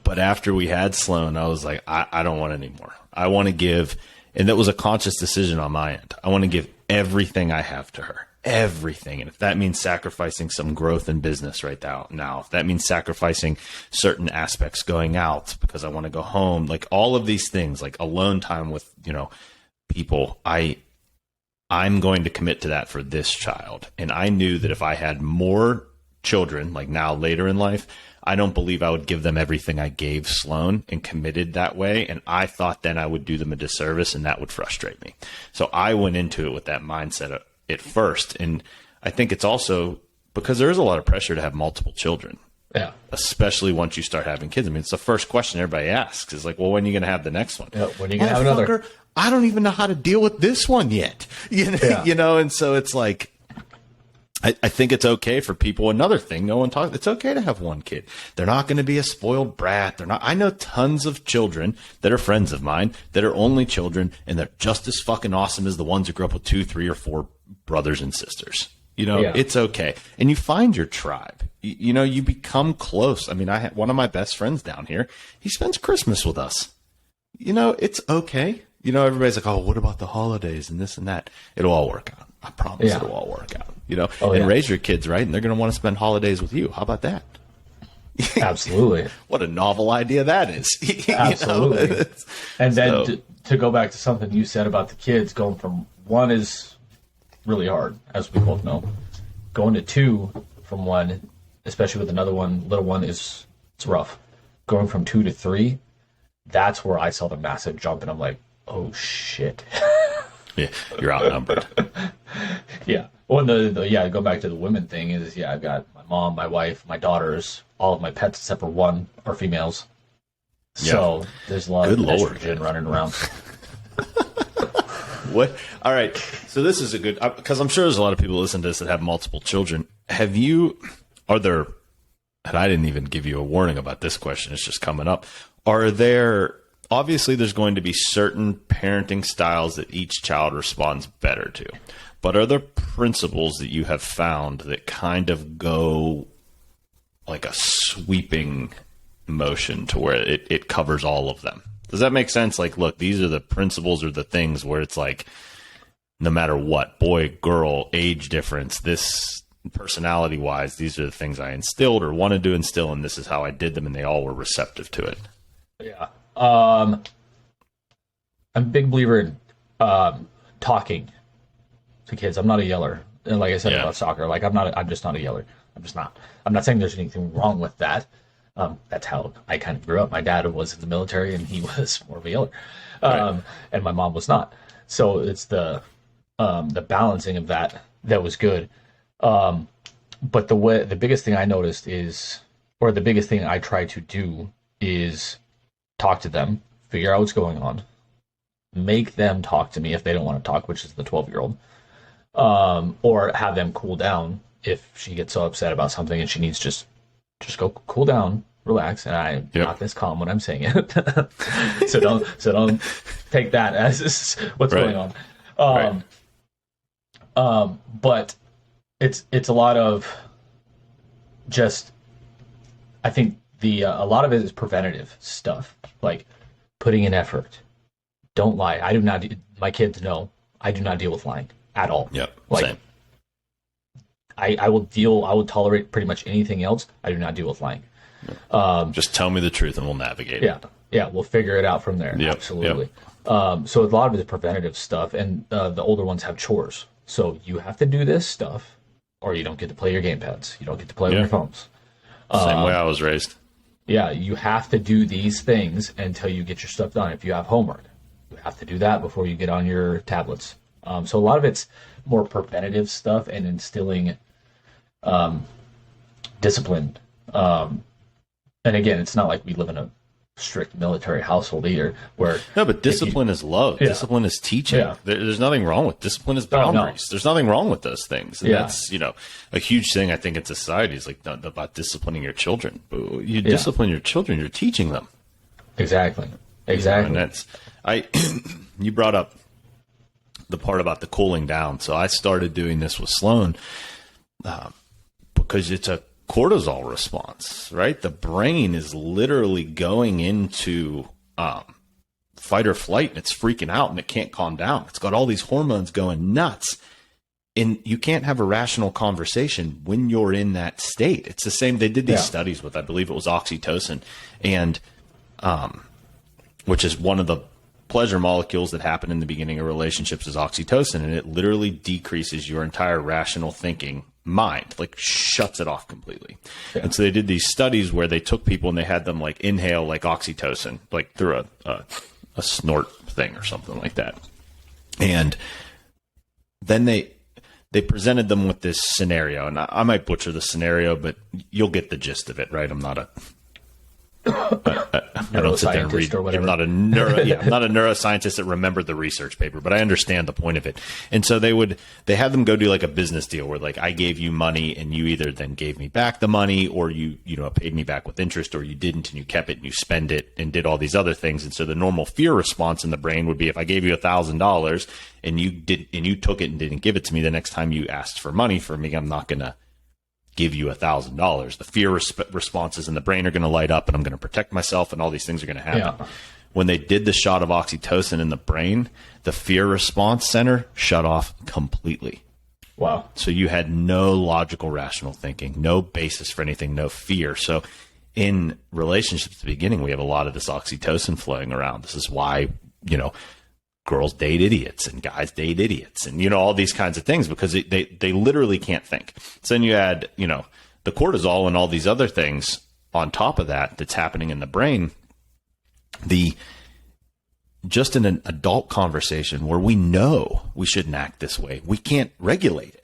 S1: after we had Sloan, I was like, I don't want any more. I want to give, and that was a conscious decision on my end. I want to give everything I have to her. Everything. And if that means sacrificing some growth in business right now, if that means sacrificing certain aspects going out because I want to go home, like all of these things, like alone time with, people, I'm going to commit to that for this child. And I knew that if I had more children, like now later in life, I don't believe I would give them everything I gave Sloan and committed that way. And I thought then I would do them a disservice and that would frustrate me. So I went into it with that mindset at first. And I think it's also because there is a lot of pressure to have multiple children.
S2: Yeah.
S1: Especially once you start having kids. I mean, it's the first question everybody asks is like, well, when are you going to have the next one?
S2: Yeah, when are you going to have another?
S1: I don't even know how to deal with this one yet. And so it's like, I think it's okay for people. Another thing, no one talks. It's okay to have one kid. They're not going to be a spoiled brat. They're not. I know tons of children that are friends of mine that are only children, and they're just as fucking awesome as the ones who grew up with 2, 3, or 4 brothers and sisters. It's okay, and you find your tribe. you become close. I mean, I had one of my best friends down here. He spends Christmas with us. It's okay. Everybody's like, oh, what about the holidays and this and that? It'll all work out. I promise it'll all work out, and raise your kids right. And they're going to want to spend holidays with you. How about that?
S2: Absolutely.
S1: What a novel idea that is.
S2: Absolutely. And then to go back to something you said about the kids, going from one is really hard, as we both know. Going to two from one, especially with another one, little one, it's rough. Going from 2 to 3, that's where I saw the massive jump, and I'm like, oh shit.
S1: Yeah, you're outnumbered.
S2: Yeah. Well, go back to the women thing is, I've got my mom, my wife, my daughters, all of my pets except for one are females. So there's a lot of estrogen running around.
S1: What? All right. So this is a good, because I'm sure there's a lot of people listening to this that have multiple children. And I didn't even give you a warning about this question. It's just coming up. Obviously there's going to be certain parenting styles that each child responds better to, but are there principles that you have found that kind of go like a sweeping motion to where it covers all of them? Does that make sense? Like, look, these are the principles or the things where it's like, no matter what, boy, girl, age difference, this personality wise, these are the things I instilled or wanted to instill, and this is how I did them, and they all were receptive to it.
S2: Yeah. I'm a big believer in talking to kids. I'm not a yeller. And like I said about soccer, like I'm just not a yeller. I'm just not. I'm not saying there's anything wrong with that. That's how I kind of grew up. My dad was in the military and he was more of a yeller. And my mom was not. So it's the balancing of that was good. But the biggest thing I noticed is, or the biggest thing I try to do is talk to them, figure out what's going on, make them talk to me if they don't want to talk, which is the 12-year-old, or have them cool down if she gets so upset about something and she needs just go cool down, relax, and I'm not this calm when I'm saying it. so don't take that as what's going on. But it's a lot of just, I think a lot of it is preventative stuff, like putting in effort. Don't lie. I do not. My kids know I do not deal with lying at all.
S1: Yep.
S2: Like,
S1: same.
S2: I will tolerate pretty much anything else. I do not deal with lying.
S1: Just tell me the truth and we'll navigate it.
S2: Yeah, we'll figure it out from there.
S1: Yep.
S2: Absolutely. Yep. So a lot of it is preventative stuff, and the older ones have chores. So you have to do this stuff, or you don't get to play your gamepads. You don't get to play with your phones.
S1: Same way I was raised.
S2: Yeah, you have to do these things until you get your stuff done. If you have homework, you have to do that before you get on your tablets. So a lot of it's more preventative stuff and instilling discipline. And again, it's not like we live in a strict military household either.
S1: But discipline is love. Yeah. Discipline is teaching. Yeah. There's nothing wrong with discipline. Is boundaries. There's nothing wrong with those things. And that's a huge thing I think in society is like not about disciplining your children. But you discipline your children, you're teaching them.
S2: Exactly.
S1: And that's you brought up the part about the cooling down. So I started doing this with Sloan because it's a cortisol response, right? The brain is literally going into fight or flight, and it's freaking out and it can't calm down. It's got all these hormones going nuts, and you can't have a rational conversation when you're in that state. It's the same. They did these studies with, I believe it was oxytocin, and which is one of the pleasure molecules that happen in the beginning of relationships is oxytocin, and it literally decreases your entire rational thinking mind, like shuts it off completely. And so they did these studies where they took people and they had them like inhale like oxytocin, like through a snort thing or something like that. And then they presented them with this scenario, and I might butcher the scenario, but you'll get the gist of it, right? I'm not I don't sit there and read. I'm not a neuroscientist that remembered the research paper, but I understand the point of it. And so they had them go do like a business deal where like I gave you money and you either then gave me back the money, or you paid me back with interest, or you didn't and you kept it and you spend it and did all these other things. And so the normal fear response in the brain would be, if I gave you $1,000 and you took it and didn't give it to me, the next time you asked for money for me, I'm not gonna give you $1,000. The fear responses in the brain are going to light up, and I'm going to protect myself, and all these things are going to happen.
S2: Yeah.
S1: When they did the shot of oxytocin in the brain, the fear response center shut off completely.
S2: Wow.
S1: So you had no logical, rational thinking, no basis for anything, no fear. So in relationships at the beginning, we have a lot of this oxytocin flowing around. This is why, girls date idiots and guys date idiots and, all these kinds of things, because they literally can't think. So then you add, the cortisol and all these other things on top of that that's happening in the brain. Just in an adult conversation where we know we shouldn't act this way, we can't regulate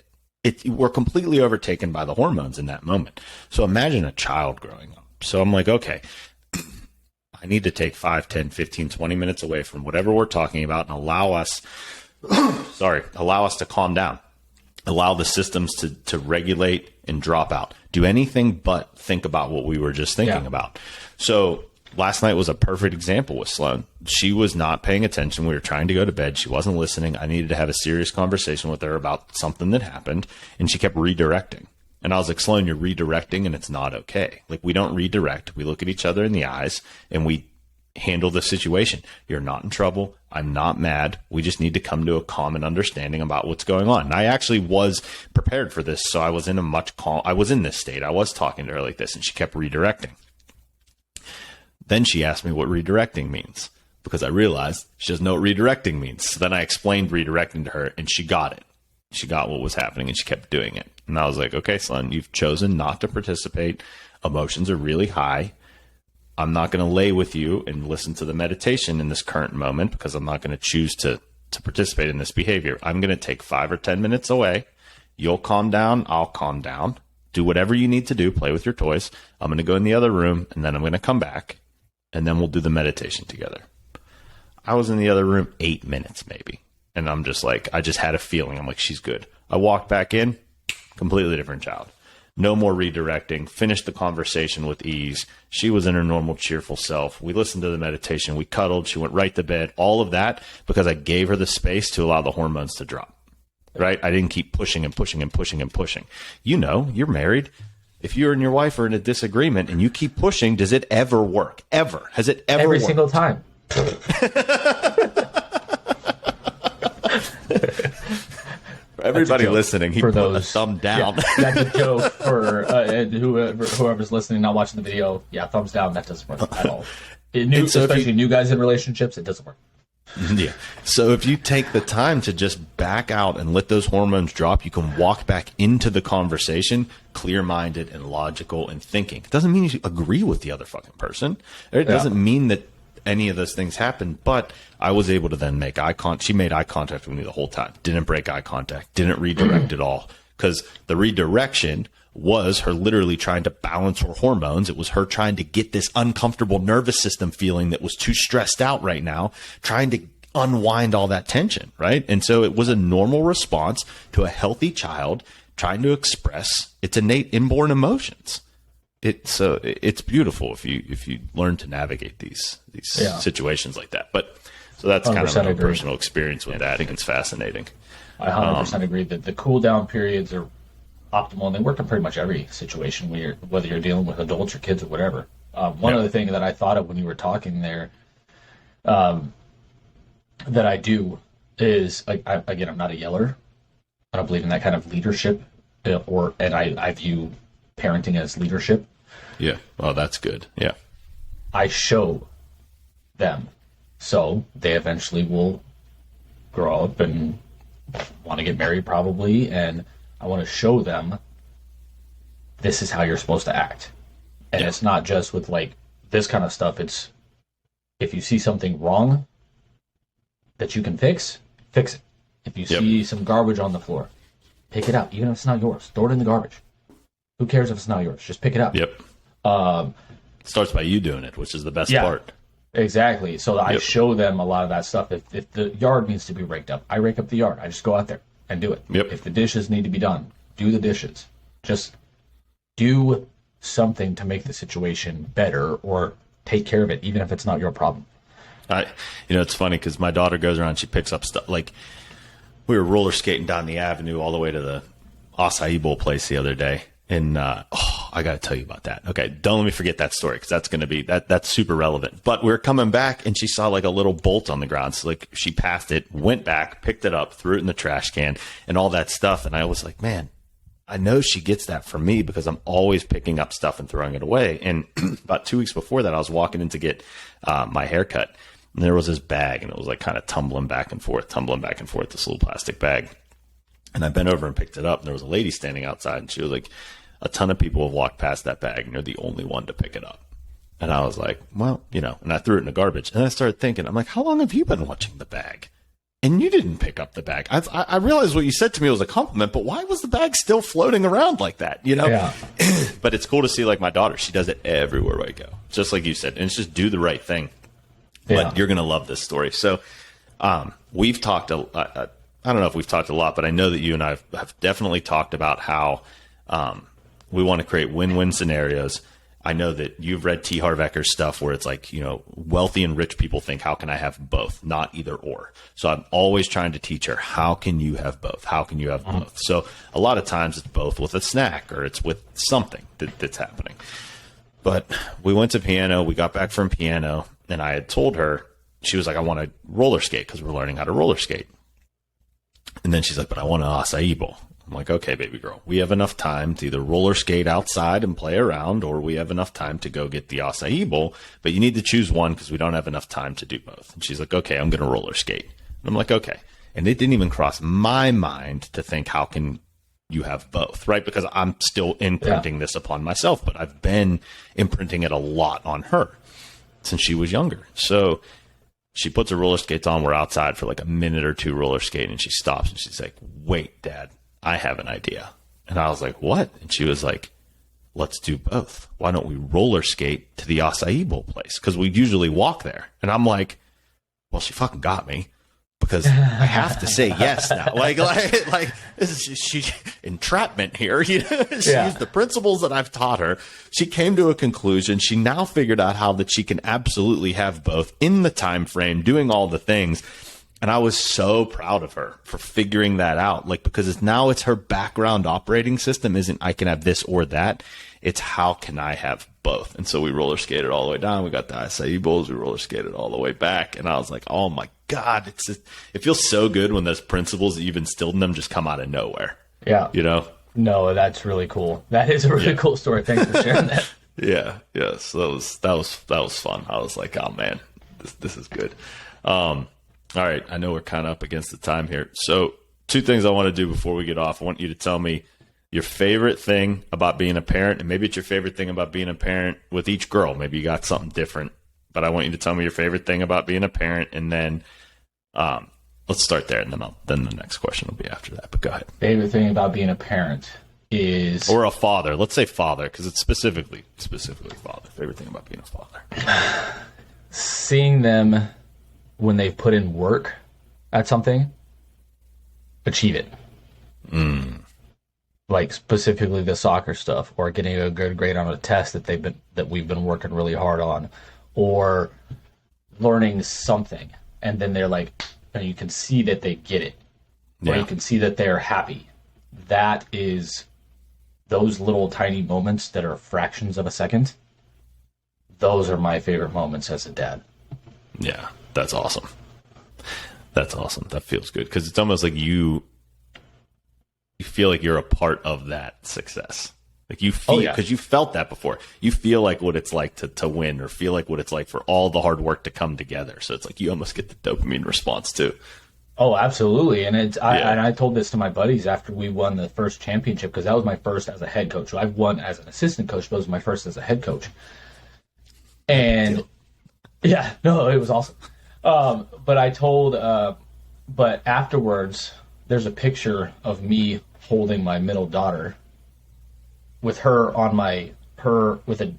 S1: it. We're completely overtaken by the hormones in that moment. So imagine a child growing up. So I'm like, okay, I need to take 5, 10, 15, 20 minutes away from whatever we're talking about and allow us to calm down, allow the systems to regulate and drop out, do anything but think about what we were just thinking about. So last night was a perfect example with Sloan. She was not paying attention. We were trying to go to bed. She wasn't listening. I needed to have a serious conversation with her about something that happened, and she kept redirecting. And I was like, Sloan, you're redirecting, and it's not okay. Like, we don't redirect. We look at each other in the eyes, and we handle the situation. You're not in trouble. I'm not mad. We just need to come to a common understanding about what's going on. And I actually was prepared for this, so I was in I was in this state. I was talking to her like this, and she kept redirecting. Then she asked me what redirecting means, because I realized she doesn't know what redirecting means. So then I explained redirecting to her, and she got it. She got what was happening, and she kept doing it. And I was like, okay, son, you've chosen not to participate. Emotions are really high. I'm not going to lay with you and listen to the meditation in this current moment, because I'm not going to choose to participate in this behavior. I'm going to take 5 or 10 minutes away. You'll calm down. I'll calm down. Do whatever you need to do. Play with your toys. I'm going to go in the other room, and then I'm going to come back, and then we'll do the meditation together. I was in the other room 8 minutes maybe. And I'm just like, I just had a feeling. I'm like, she's good. I walked back in, completely different child. No more redirecting. Finished the conversation with ease. She was in her normal, cheerful self. We listened to the meditation. We cuddled. She went right to bed. All of that because I gave her the space to allow the hormones to drop. Right? I didn't keep pushing and pushing and pushing and pushing. You're married. If you and your wife are in a disagreement and you keep pushing, does it ever work? Ever? Has it ever
S2: Every
S1: worked?
S2: single time.
S1: For everybody listening, he put a thumb down.
S2: Yeah, that's a joke for whoever's listening, not watching the video. Yeah, thumbs down. That doesn't work at all. Especially new guys in relationships, it doesn't work.
S1: Yeah. So if you take the time to just back out and let those hormones drop, you can walk back into the conversation clear-minded and logical and thinking. It doesn't mean you agree with the other fucking person. It doesn't mean that any of those things happen, but I was able to then make eye contact. She made eye contact with me the whole time. Didn't break eye contact. Didn't redirect at all. Because the redirection was her literally trying to balance her hormones. It was her trying to get this uncomfortable nervous system feeling that was too stressed out right now, trying to unwind all that tension, right? And so it was a normal response to a healthy child trying to express its innate inborn emotions. It's beautiful if you learn to navigate these situations like that. But so that's kind of my personal experience with that. I think it's fascinating.
S2: I 100% agree that the cool down periods are optimal, and they work in pretty much every situation, whether you're dealing with adults or kids or whatever. One other thing that I thought of when you were talking there, that I do is, I'm not a yeller. I don't believe in that kind of leadership, and I view parenting as leadership.
S1: Yeah. Oh, that's good. Yeah.
S2: I show them. So they eventually will grow up and want to get married probably. And I want to show them this is how you're supposed to act. And it's not just with like this kind of stuff. It's if you see something wrong that you can fix it. If you see some garbage on the floor, pick it up. Even if it's not yours, throw it in the garbage. Who cares if it's not yours? Just pick it up.
S1: Yep. Starts by you doing it, which is the best part.
S2: Exactly. So I show them a lot of that stuff. If the yard needs to be raked up, I rake up the yard. I just go out there and do it.
S1: Yep.
S2: If the dishes need to be done, do the dishes. Just do something to make the situation better or take care of it, even if it's not your problem.
S1: It's funny because my daughter goes around, she picks up stuff. Like we were roller skating down the avenue all the way to the acai bowl place the other day. And I got to tell you about that. Okay, don't let me forget that story because that's going to be that's super relevant. But we're coming back and she saw like a little bolt on the ground. So like she passed it, went back, picked it up, threw it in the trash can, and all that stuff. And I was like, man, I know she gets that from me because I'm always picking up stuff and throwing it away. And about 2 weeks before that, I was walking in to get my haircut, and there was this bag, and it was like kind of tumbling back and forth, this little plastic bag. And I bent over and picked it up, and there was a lady standing outside, and she was like, a ton of people have walked past that bag, and you're the only one to pick it up. And I was like, well, you know, and I threw it in the garbage. And I started thinking, I'm like, how long have you been watching the bag? And you didn't pick up the bag. I realized what you said to me was a compliment, but why was the bag still floating around like that? You know? Yeah. But it's cool to see, like, my daughter. She does it everywhere I go, just like you said. And it's just do the right thing. Yeah. But you're going to love this story. So we've talked I don't know if we've talked a lot, but I know that you and I have definitely talked about how we want to create win-win scenarios. I know that you've read T. Harv Eker's stuff where it's like, you know, wealthy and rich people think, how can I have both, not either or? So I'm always trying to teach her, how can you have both? How can you have both? So a lot of times it's both with a snack or it's with something that's happening. But we went to piano. We got back from piano, and I had told her, she was like, I want to roller skate because we're learning how to roller skate. And then she's like, but I want an acai bowl. I'm like, okay, baby girl, we have enough time to either roller skate outside and play around, or we have enough time to go get the acai bowl, but you need to choose one because we don't have enough time to do both. And she's like, okay, I'm going to roller skate. And I'm like, okay. And it didn't even cross my mind to think, how can you have both, right? Because I'm still imprinting this upon myself, but I've been imprinting it a lot on her since she was younger. So she puts her roller skates on. We're outside for like a minute or two roller skating, and she stops and she's like, wait, Dad, I have an idea. And I was like, what? And she was like, let's do both. Why don't we roller skate to the acai bowl place? Because we usually walk there. And I'm like, well, she fucking got me because I have to say yes now. Like this is she entrapment here. You know? She used the principles that I've taught her. She came to a conclusion. She now figured out how that she can absolutely have both in the time frame, doing all the things. And I was so proud of her for figuring that out. Like, because it's her background operating system isn't I can have this or that. It's how can I have both? And so we roller skated all the way down. We got the acai bowls. We roller skated all the way back. And I was like, oh my God, it feels so good when those principles that you've instilled in them just come out of nowhere. Yeah. You know? No,
S2: that's really cool. That is a really cool story. Thanks for sharing that.
S1: Yeah. So that was fun. I was like, oh man, this is good. All right, I know we're kind of up against the time here. So 2 things I want to do before we get off. I want you to tell me your favorite thing about being a parent, and maybe it's your favorite thing about being a parent with each girl. Maybe you got something different, but I want you to tell me your favorite thing about being a parent, and then let's start there, and then the next question will be after that. But go ahead.
S2: Favorite thing about being a parent is...
S1: Or a father. Let's say father, because it's specifically father. Favorite thing about being a father.
S2: Seeing them... when they've put in work at something, achieve it. Like specifically the soccer stuff, or getting a good grade on a test that we've been working really hard on, or learning something, and then they're like, and you can see that they get it, or you can see that they're happy. That is those little tiny moments that are fractions of a second. Those are my favorite moments as a dad.
S1: Yeah. That's awesome. That feels good because it's almost like you feel like you're a part of that success. Like you feel, because you felt that before. You feel like what it's like to win, or feel like what it's like for all the hard work to come together. So it's like you almost get the dopamine response too.
S2: Oh, absolutely. And I told this to my buddies after we won the first championship, because that was my first as a head coach. So I've won as an assistant coach, but it was my first as a head coach. And it was awesome. But I told, but afterwards, there's a picture of me holding my middle daughter with her with a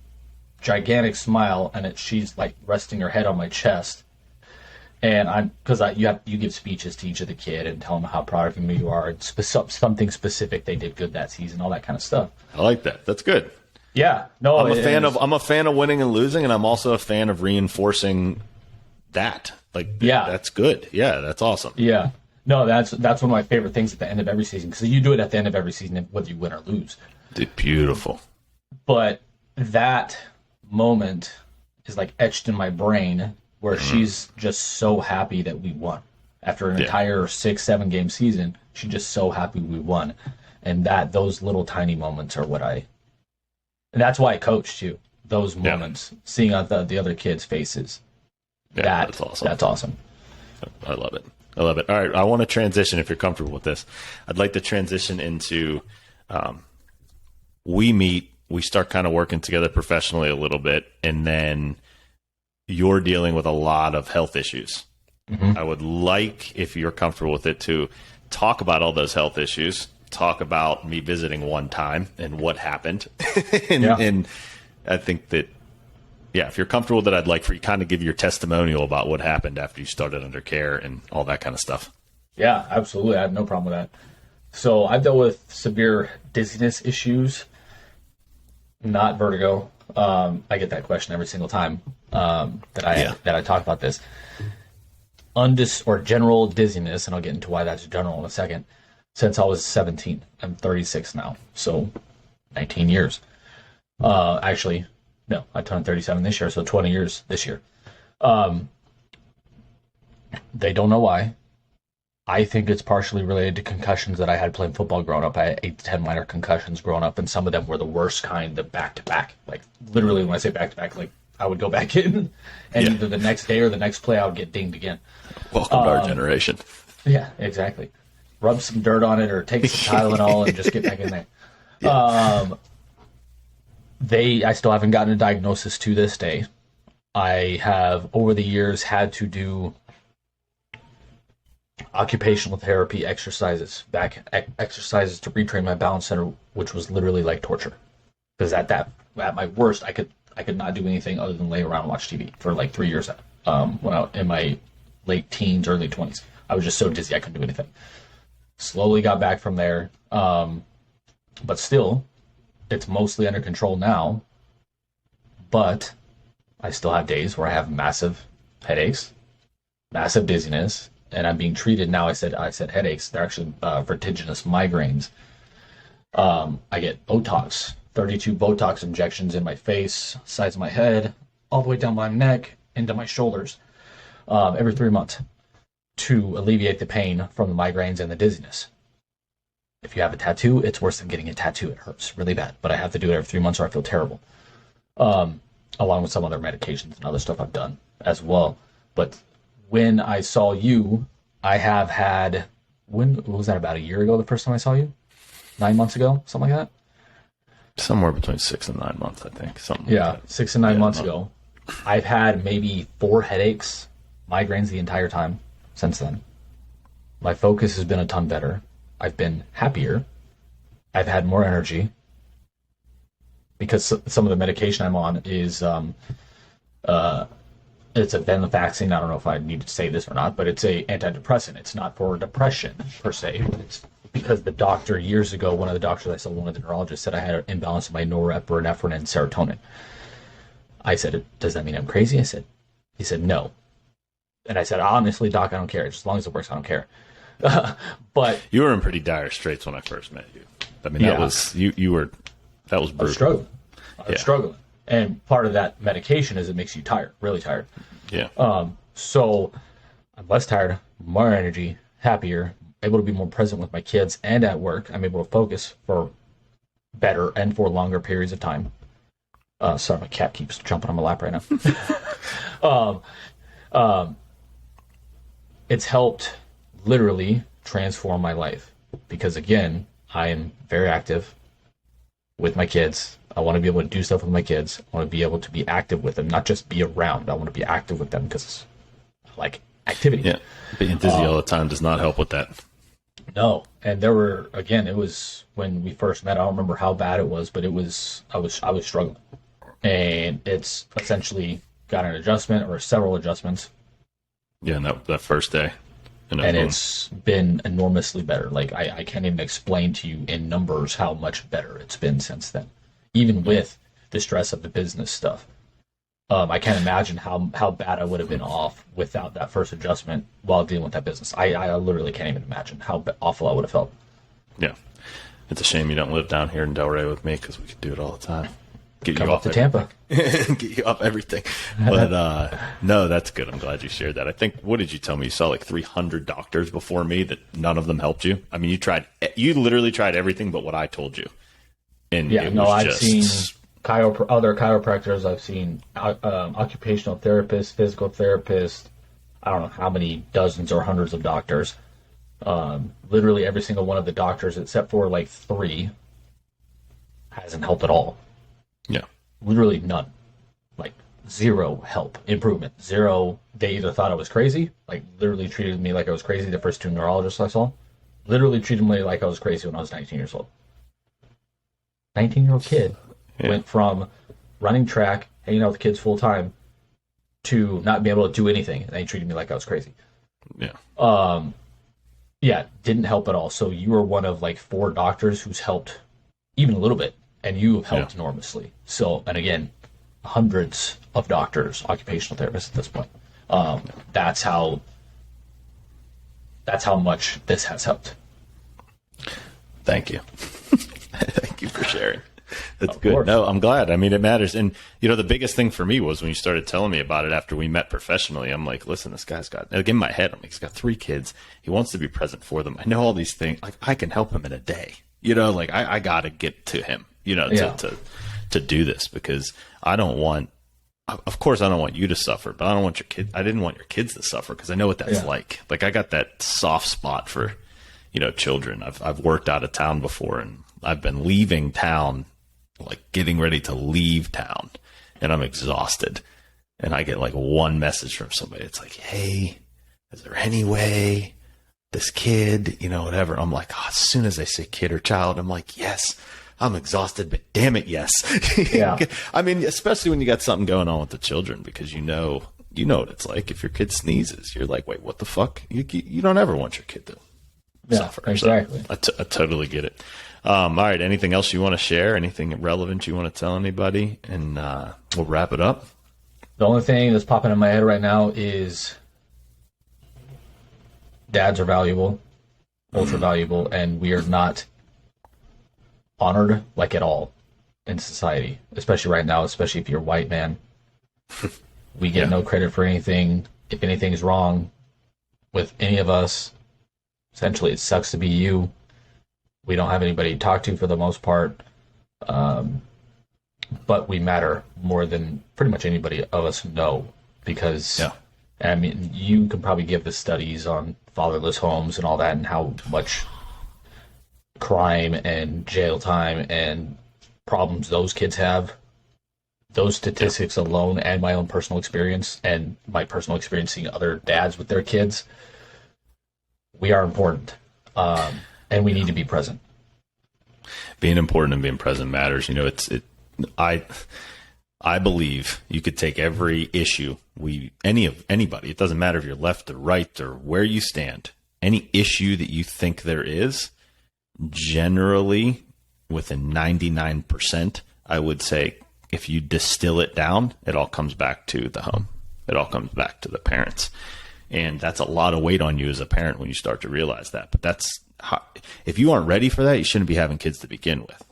S2: gigantic smile, and she's like resting her head on my chest. And you give speeches to each of the kid and tell them how proud of them you are. It's something specific they did good that season, all that kind of stuff.
S1: I like that. That's good.
S2: Yeah. No,
S1: I'm a fan of winning and losing, and I'm also a fan of reinforcing that. That's good. Yeah, that's awesome.
S2: Yeah. No, that's one of my favorite things at the end of every season, because you do it at the end of every season, whether you win or lose.
S1: Beautiful.
S2: But that moment is like etched in my brain where she's just so happy that we won. After an entire 6-7 game season, she's just so happy we won. And those little tiny moments are and that's why I coach too. Those moments, seeing on the other kids' faces.
S1: Yeah, that's awesome.
S2: That's awesome.
S1: I love it. All right. I want to transition, if you're comfortable with this. I'd like to transition into, we start kind of working together professionally a little bit, and then you're dealing with a lot of health issues. I would like, if you're comfortable with it, to talk about all those health issues, talk about me visiting one time and what happened. And I think that, if you're comfortable with it, I'd like for you to kind of give your testimonial about what happened after you started under care and all that kind of stuff.
S2: Yeah, absolutely. I have no problem with that. So I've dealt with severe dizziness issues, not vertigo. I get that question every single time that I talk about this. Or general dizziness, and I'll get into why that's general in a second, since I was 17. I'm 36 now, so 19 years. Actually, no, I turned 37 this year, so 20 years this year. They don't know why. I think it's partially related to concussions that I had playing football growing up. I had 8 to 10 minor concussions growing up, and some of them were the worst kind, the back-to-back. Like, literally, when I say back-to-back, like, I would go back in, and either the next day or the next play, I would get dinged again.
S1: Welcome to our generation.
S2: Yeah, exactly. Rub some dirt on it or take some Tylenol and just get back in there. I still haven't gotten a diagnosis to this day. I have, over the years, had to do occupational therapy exercises to retrain my balance center, which was literally like torture. Because at my worst, I could not do anything other than lay around and watch TV for like 3 years. When I was in my late teens, early 20s, I was just so dizzy I couldn't do anything. Slowly got back from there, but still, it's mostly under control now. But I still have days where I have massive headaches, massive dizziness, and I'm being treated now. I said headaches. They're actually vertiginous migraines. I get Botox, 32 Botox injections in my face, sides of my head, all the way down my neck, into my shoulders, every 3 months to alleviate the pain from the migraines and the dizziness. If you have a tattoo, it's worse than getting a tattoo. It hurts really bad, but I have to do it every 3 months or I feel terrible. Along with some other medications and other stuff I've done as well. But when I saw you, I have had, when was that, about a year ago, the first time I saw you? 9 months ago, something like that?
S1: Somewhere between 6 and 9 months, I think. Something
S2: like that. 6 and 9 months ago. I've had maybe 4 headaches, migraines the entire time since then. My focus has been a ton better. I've been happier. I've had more energy because some of the medication I'm on is it's a venlafaxine. I don't know if I need to say this or not, but it's a antidepressant. It's not for depression per se. It's because the doctor years ago, one of the doctors I saw, one of the neurologists, said I had an imbalance in my norepinephrine and serotonin. I said, does that mean I'm crazy? He said, no. And I said, honestly, doc, I don't care. As long as it works, I don't care. But
S1: you were in pretty dire straits when I first met you. I mean, that was brutal.
S2: I was struggling. And part of that medication is it makes you tired, really tired.
S1: Yeah.
S2: So I'm less tired, more energy, happier, able to be more present with my kids and at work. I'm able to focus for better and for longer periods of time. Sorry, my cat keeps jumping on my lap right now. It's helped literally transform my life because, again, I am very active with my kids. I want to be able to do stuff with my kids. I want to be able to be active with them, not just be around. I want to be active with them because I like activity.
S1: Yeah, being dizzy all the time does not help with that.
S2: No, and there were, again, it was when we first met. I don't remember how bad it was, but I was struggling, and it's essentially got an adjustment or several adjustments.
S1: Yeah, and that first day.
S2: And it's been enormously better. Like, I can't even explain to you in numbers how much better it's been since then. Even with the stress of the business stuff. I can't imagine how bad I would have been off without that first adjustment while dealing with that business. I literally can't even imagine how awful I would have felt.
S1: Yeah. It's a shame you don't live down here in Delray with me, because we could do it all the time. Get
S2: Come
S1: you
S2: up to Tampa.
S1: Get you off everything. But no, that's good. I'm glad you shared that. I think, what did you tell me? You saw like 300 doctors before me that none of them helped you. I mean, you literally tried everything but what I told you. And
S2: Yeah,
S1: it
S2: no,
S1: was
S2: I've seen other chiropractors. I've seen occupational therapists, physical therapists. I don't know how many dozens or hundreds of doctors. Literally every single one of the doctors, except for like 3, hasn't helped at all.
S1: Yeah.
S2: Literally none. Like 0 help, improvement, 0. They either thought I was crazy, like literally treated me like I was crazy. The first 2 neurologists I saw literally treated me like I was crazy when I was 19 years old. 19-year-old kid went from running track, hanging out with kids full time, to not be able to do anything, and they treated me like I was crazy.
S1: Yeah.
S2: Yeah, didn't help at all. So you were one of like 4 doctors who's helped even a little bit, and you helped enormously. So, and again, hundreds of doctors, occupational therapists at this point. That's how much this has helped.
S1: Thank you. Thank you for sharing. That's
S2: Of
S1: good.
S2: course.
S1: No, I'm glad. I mean, it matters. And, the biggest thing for me was when you started telling me about it after we met professionally, I'm like, listen, this guy's got, like in my head, I'm like, he's got 3 kids. He wants to be present for them. I know all these things. Like, I can help him in a day. Like, I got to get to him, to do this, because I don't want, of course, I don't want you to suffer, but I don't want your kid. I didn't want your kids to suffer, because I know what that's like. Like, I got that soft spot for, children. I've worked out of town before, and I've been leaving town, like getting ready to leave town, and I'm exhausted. And I get like one message from somebody. It's like, hey, is there any way this kid, whatever. I'm like, as soon as they say kid or child, I'm like, yes, I'm exhausted, but damn it, yes.
S2: Yeah.
S1: I mean, especially when you got something going on with the children, because you know what it's like. If your kid sneezes, you're like, wait, what the fuck? You don't ever want your kid to suffer.
S2: Exactly.
S1: So I totally get it. All right. Anything else you want to share? Anything relevant you want to tell anybody? And we'll wrap it up.
S2: The only thing that's popping in my head right now is dads are valuable, ultra valuable, and we are not honored like at all in society, especially right now, especially if you're a white man. We get no credit for anything. If anything's wrong with any of us, essentially it sucks to be you. We don't have anybody to talk to for the most part. But we matter more than pretty much anybody of us know, because I mean, you can probably give the studies on fatherless homes and all that, and how much crime and jail time and problems those kids have. Those statistics alone, and my own personal experience, and my personal experience seeing other dads with their kids, we are important, and we need to be present.
S1: Being important and being present matters. I believe you could take every issue anybody. It doesn't matter if you're left or right or where you stand. Any issue that you think there is, generally within 99%, I would say, if you distill it down, it all comes back to the home. It all comes back to the parents. And that's a lot of weight on you as a parent when you start to realize that. But if you aren't ready for that, you shouldn't be having kids to begin with.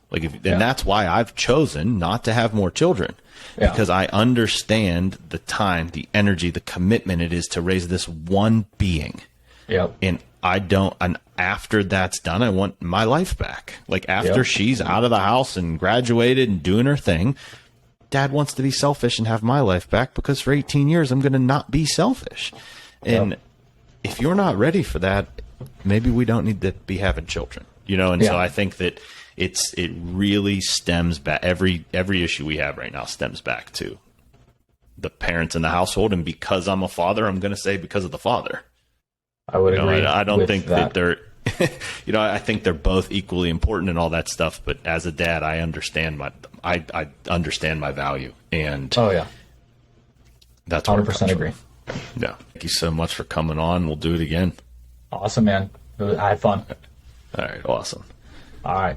S1: And that's why I've chosen not to have more children, because I understand the time, the energy, the commitment it is to raise this one being. Yep. And and after that's done, I want my life back. Like after she's out of the house and graduated and doing her thing, Dad wants to be selfish and have my life back, because for 18 years, I'm going to not be selfish. And if you're not ready for that, maybe we don't need to be having children, So I think that it really stems back. Every issue we have right now stems back to the parents in the household. And because I'm a father, I'm going to say because of the father.
S2: I would agree.
S1: I don't think that they're, I think they're both equally important and all that stuff. But as a dad, I understand I understand my value. And that's
S2: 100% agree.
S1: Yeah. Thank you so much for coming on. We'll do it again.
S2: Awesome, man. I had fun.
S1: All right. Awesome.
S2: All right.